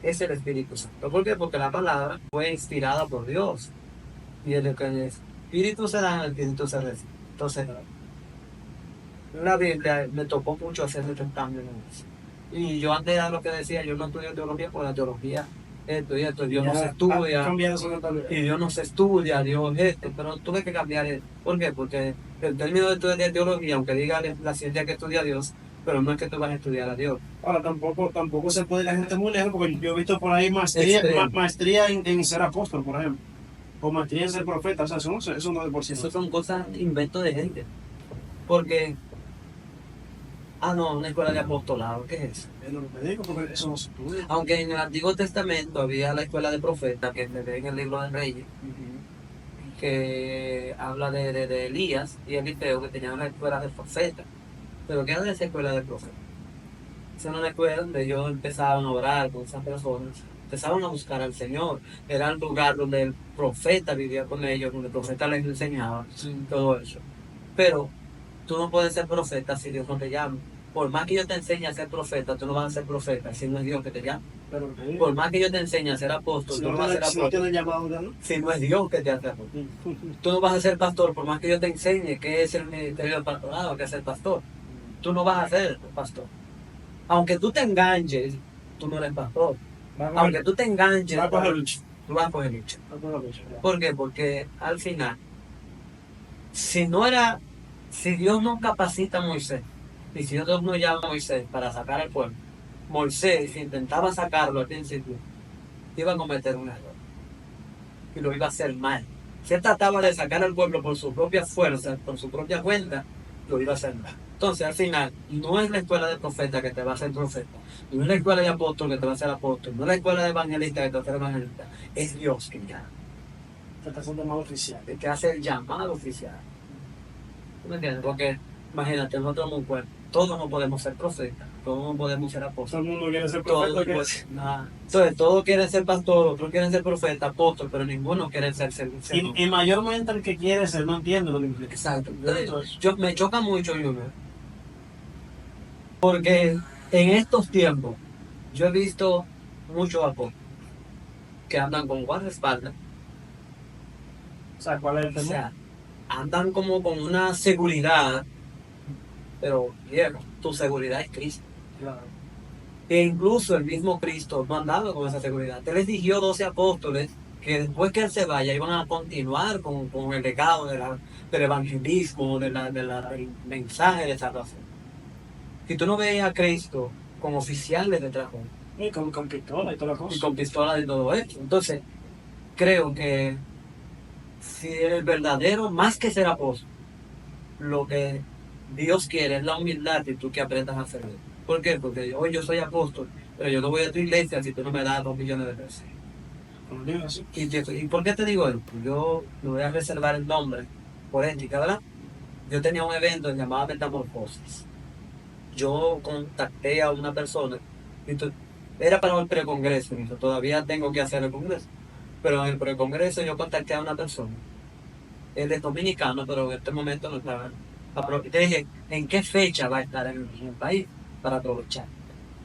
Es el Espíritu Santo. ¿Por qué? Porque la palabra fue inspirada por Dios. Y el Espíritu se da, el Espíritu se recibe. Entonces, la Biblia me tocó mucho hacer este cambio en eso. Y yo antes era lo que decía, yo no estudio teología, porque la teología, esto y esto, Dios no se estudia. Y Dios no se estudia, Dios esto, pero tuve que cambiar eso. ¿Por qué? Porque el término de estudiar teología, aunque diga la ciencia que estudia a Dios, pero no es que tú vas a estudiar a Dios. Ahora, tampoco se puede ir la gente muy lejos, porque yo he visto por ahí maestría en ser apóstol, por ejemplo. O maestría en ser profeta, o sea, eso no es por sí. Eso son cosas, inventos de gente. Porque, no, una escuela de apostolado, ¿qué es eso? Es lo que te digo, porque eso no se estudia. Aunque en el Antiguo Testamento había la escuela de profetas, que se ve en el libro de Reyes, que habla de Elías y Eliseo, que tenían una escuela de profetas. Pero ¿qué era de esa escuela de profetas? Esa era una escuela donde ellos empezaban a orar con esas personas, empezaban a buscar al Señor. Era el lugar donde el profeta vivía con ellos, donde el profeta les enseñaba todo eso. Pero tú no puedes ser profeta si Dios no te llama. Por más que yo te enseñe a ser profeta, tú no vas a ser profeta si no es Dios que te llama. Pero Por más que yo te enseñe a ser apóstol, si tú no no vas a ser si no apóstol tiene llamado, ¿no? si no es Dios que te hace apóstol. Tú no vas a ser pastor por más que yo te enseñe qué es el ministerio del pastorado, qué es el pastor. Tú no vas a ser pastor. Aunque tú te enganches, tú no eres pastor. Aunque tú te enganches, Va a coger lucha. tú vas a coger lucha. Va a coger lucha. ¿Por qué? Porque al final, si Dios no capacita a Moisés, y si Dios no llama a Moisés para sacar al pueblo, Moisés, si intentaba sacarlo al principio, iba a cometer un error. Y lo iba a hacer mal. Si él trataba de sacar al pueblo por su propia fuerza, por su propia cuenta, lo iba a hacer mal. Entonces, al final, no es la escuela de profeta que te va a hacer profeta, no es la escuela de apóstol que te va a hacer apóstol, no es la escuela de evangelista que te va a hacer evangelista, es Dios que llama, Te está haciendo más oficial. el que hace el llamado oficial. ¿Tú me entiendes? Porque, imagínate, nosotros somos un cuerpo, todos no podemos ser profetas, todos no podemos ser Todo apóstoles. el mundo quiere ser Todos, profeta. pues, nada. Entonces, todos quieren ser pastor, otros quieren ser profeta, apóstol, pero ninguno quiere ser Y mayormente el que quiere ser no entiende lo que implica. Exacto. Me choca mucho, Junior, porque en estos tiempos yo he visto muchos apóstoles que andan con guardaespaldas, O sea, ¿cuál es el o temor? sea, andan como con una seguridad, pero viejo, tu seguridad es Cristo. Claro. E incluso el mismo Cristo no andaba con esa seguridad. Él eligió 12 apóstoles que después que él se vaya iban a continuar con el legado del evangelismo, del mensaje de salvación. Si tú no ves a Cristo con oficiales detrás de él, Y con pistola y toda la cosa. y con pistolas y todo eso, entonces creo que si el verdadero, más que ser apóstol, lo que Dios quiere es la humildad y tú que aprendas a servir. ¿Por qué? Porque hoy yo soy apóstol, pero yo no voy a tu iglesia si tú no me das 2 millones de pesos. Como digo así. ¿Y por qué te digo esto? Yo me voy a reservar el nombre por ética, ¿verdad? Yo tenía un evento llamado Metamorfosis. Yo contacté a una persona, era para el precongreso, todavía tengo que hacer el congreso, pero en el precongreso yo contacté a una persona. Él es dominicano, pero en este momento no estaba. Te dije, ¿en qué fecha va a estar en el país para aprovechar?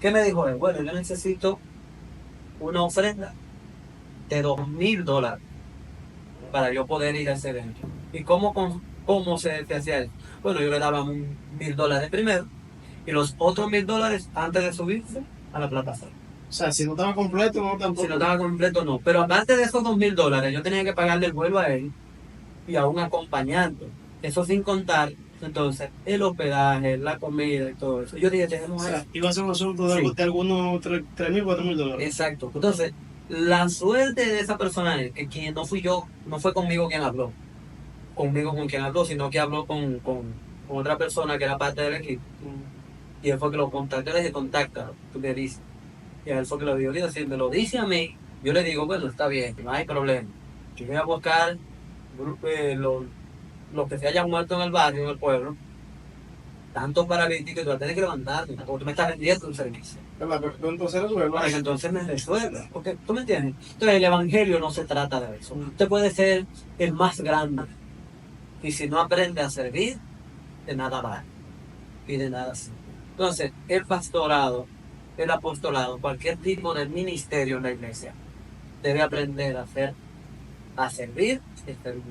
¿Qué me dijo él? Bueno, yo necesito una ofrenda de $2,000 para yo poder ir a ese evento. ¿Y cómo se hacía eso? Bueno, yo le daba $1,000 primero y los otros $1,000 antes de subirse a la plataforma. O sea, si no estaba completo, no tampoco. Si no estaba completo, no. Pero aparte de esos $2,000, yo tenía que pagarle el vuelo a él y a un acompañante. Eso sin contar, entonces, el hospedaje, la comida y todo eso. Yo dije, O tenemos sea, eso. iba a ser un asunto de, Sí. de algunos $3,000, $4,000. Exacto. Entonces, la suerte de esa persona es que quien no fui yo, no fue conmigo quien habló. Conmigo con quien habló, sino que habló con otra persona que era parte del equipo. Y él fue que lo contactó, le dije, contáctalo, tú le dices. Y él fue que lo dio. Y si me lo dice a mí, yo le digo, bueno, está bien, no hay problema. Yo voy a buscar los que se hayan muerto en el barrio, en el pueblo, tantos paralíticos, y tú vas a tener que levantarte, porque tú me estás vendiendo un servicio. ¿Verdad? Pero entonces resuelve. Para que entonces me resuelva. Porque, ¿tú me entiendes? Entonces el evangelio no se trata de eso. Usted puede ser el más grande. Y si no aprende a servir, de nada vale. Y de nada sirve. Entonces, el pastorado, el apostolado, cualquier tipo de ministerio en la iglesia, debe aprender a servir y servir.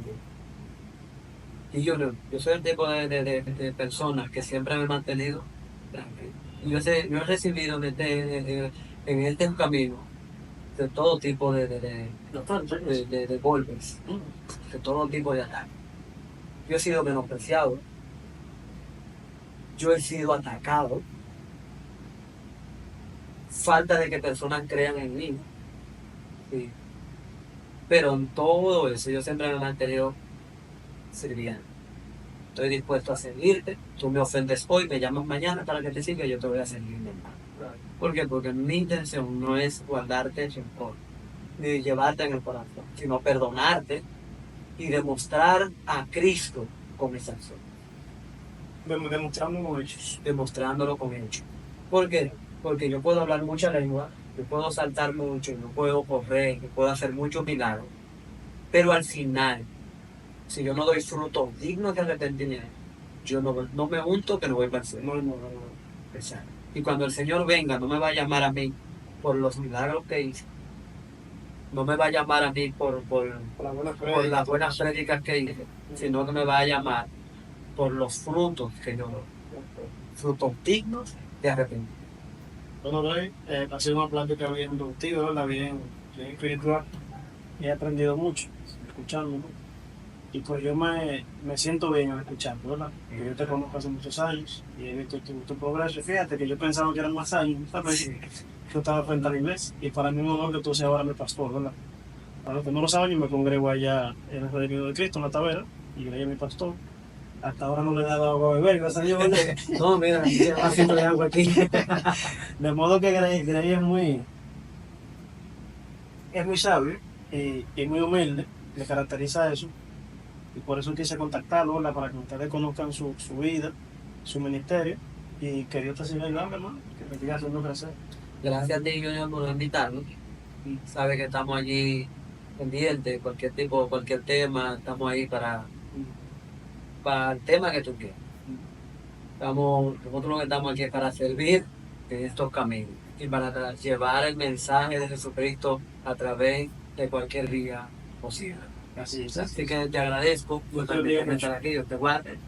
Y yo soy el tipo de personas que siempre me he mantenido tranquilo. Y yo he recibido en este camino de todo tipo de golpes, de todo tipo de ataques. Yo he sido menospreciado, yo he sido atacado, falta de que personas crean en mí. Sí. Pero en todo eso yo siempre me he mantenido sirviendo. Estoy dispuesto a servirte, tú me ofendes hoy, me llamas mañana para que te siga, yo te voy a servir. ¿Por qué? Porque mi intención no es guardarte rencor, ni llevarte en el corazón, sino perdonarte y demostrar a Cristo con mis acciones. Demostrando con hechos. Demostrándolo con hechos. ¿Por qué? porque yo puedo hablar mucha lengua, yo puedo saltar mucho, yo puedo correr, yo puedo hacer muchos milagros, pero al final, si yo no doy frutos dignos de arrepentimiento, yo no me unto que no voy para el cielo. Exacto. Y cuando el Señor venga, no me va a llamar a mí por los milagros que hice, no me va a llamar a mí Por la buena por las buenas prédicas que hice, sino que me va a llamar por los frutos que yo doy, frutos dignos de arrepentimiento. Bueno, Rey, ha sido una plática bien productiva, ¿verdad? Bien espiritual. Y he aprendido mucho escuchando, ¿no? Y pues yo me siento bien al escuchando, ¿verdad? Porque yo te conozco hace muchos años y he visto tu progreso. Y fíjate que yo pensaba que eran más años, ¿sabes? Sí. Yo estaba frente a la iglesia y para mí es un honor que tú seas ahora mi pastor, ¿verdad? Para los que no lo saben, yo me congrego allá en el Redimido de Cristo, en la Tavera, y ella es mi pastor. Hasta ahora no le he dado agua a beber, gracias a Dios, ¿verdad? No, mira, Haciendo de agua aquí. De modo que Grey es muy sabio y muy humilde, le caracteriza eso. Y por eso quise contactarlo, ¿verdad? Para que ustedes conozcan su vida, su ministerio, y que Dios te siga ayudando, hermano, que te siga haciendo crecer. gracias a ti, Junior, por invitarnos. Y sabe que estamos allí pendientes, cualquier tema, estamos ahí para el tema que tú quieras. Nosotros lo que estamos aquí es para servir en estos caminos y para llevar el mensaje de Jesucristo a través de cualquier vía posible. Así es. Así que te agradezco por Dios te bendiga estar aquí, Dios te guarde.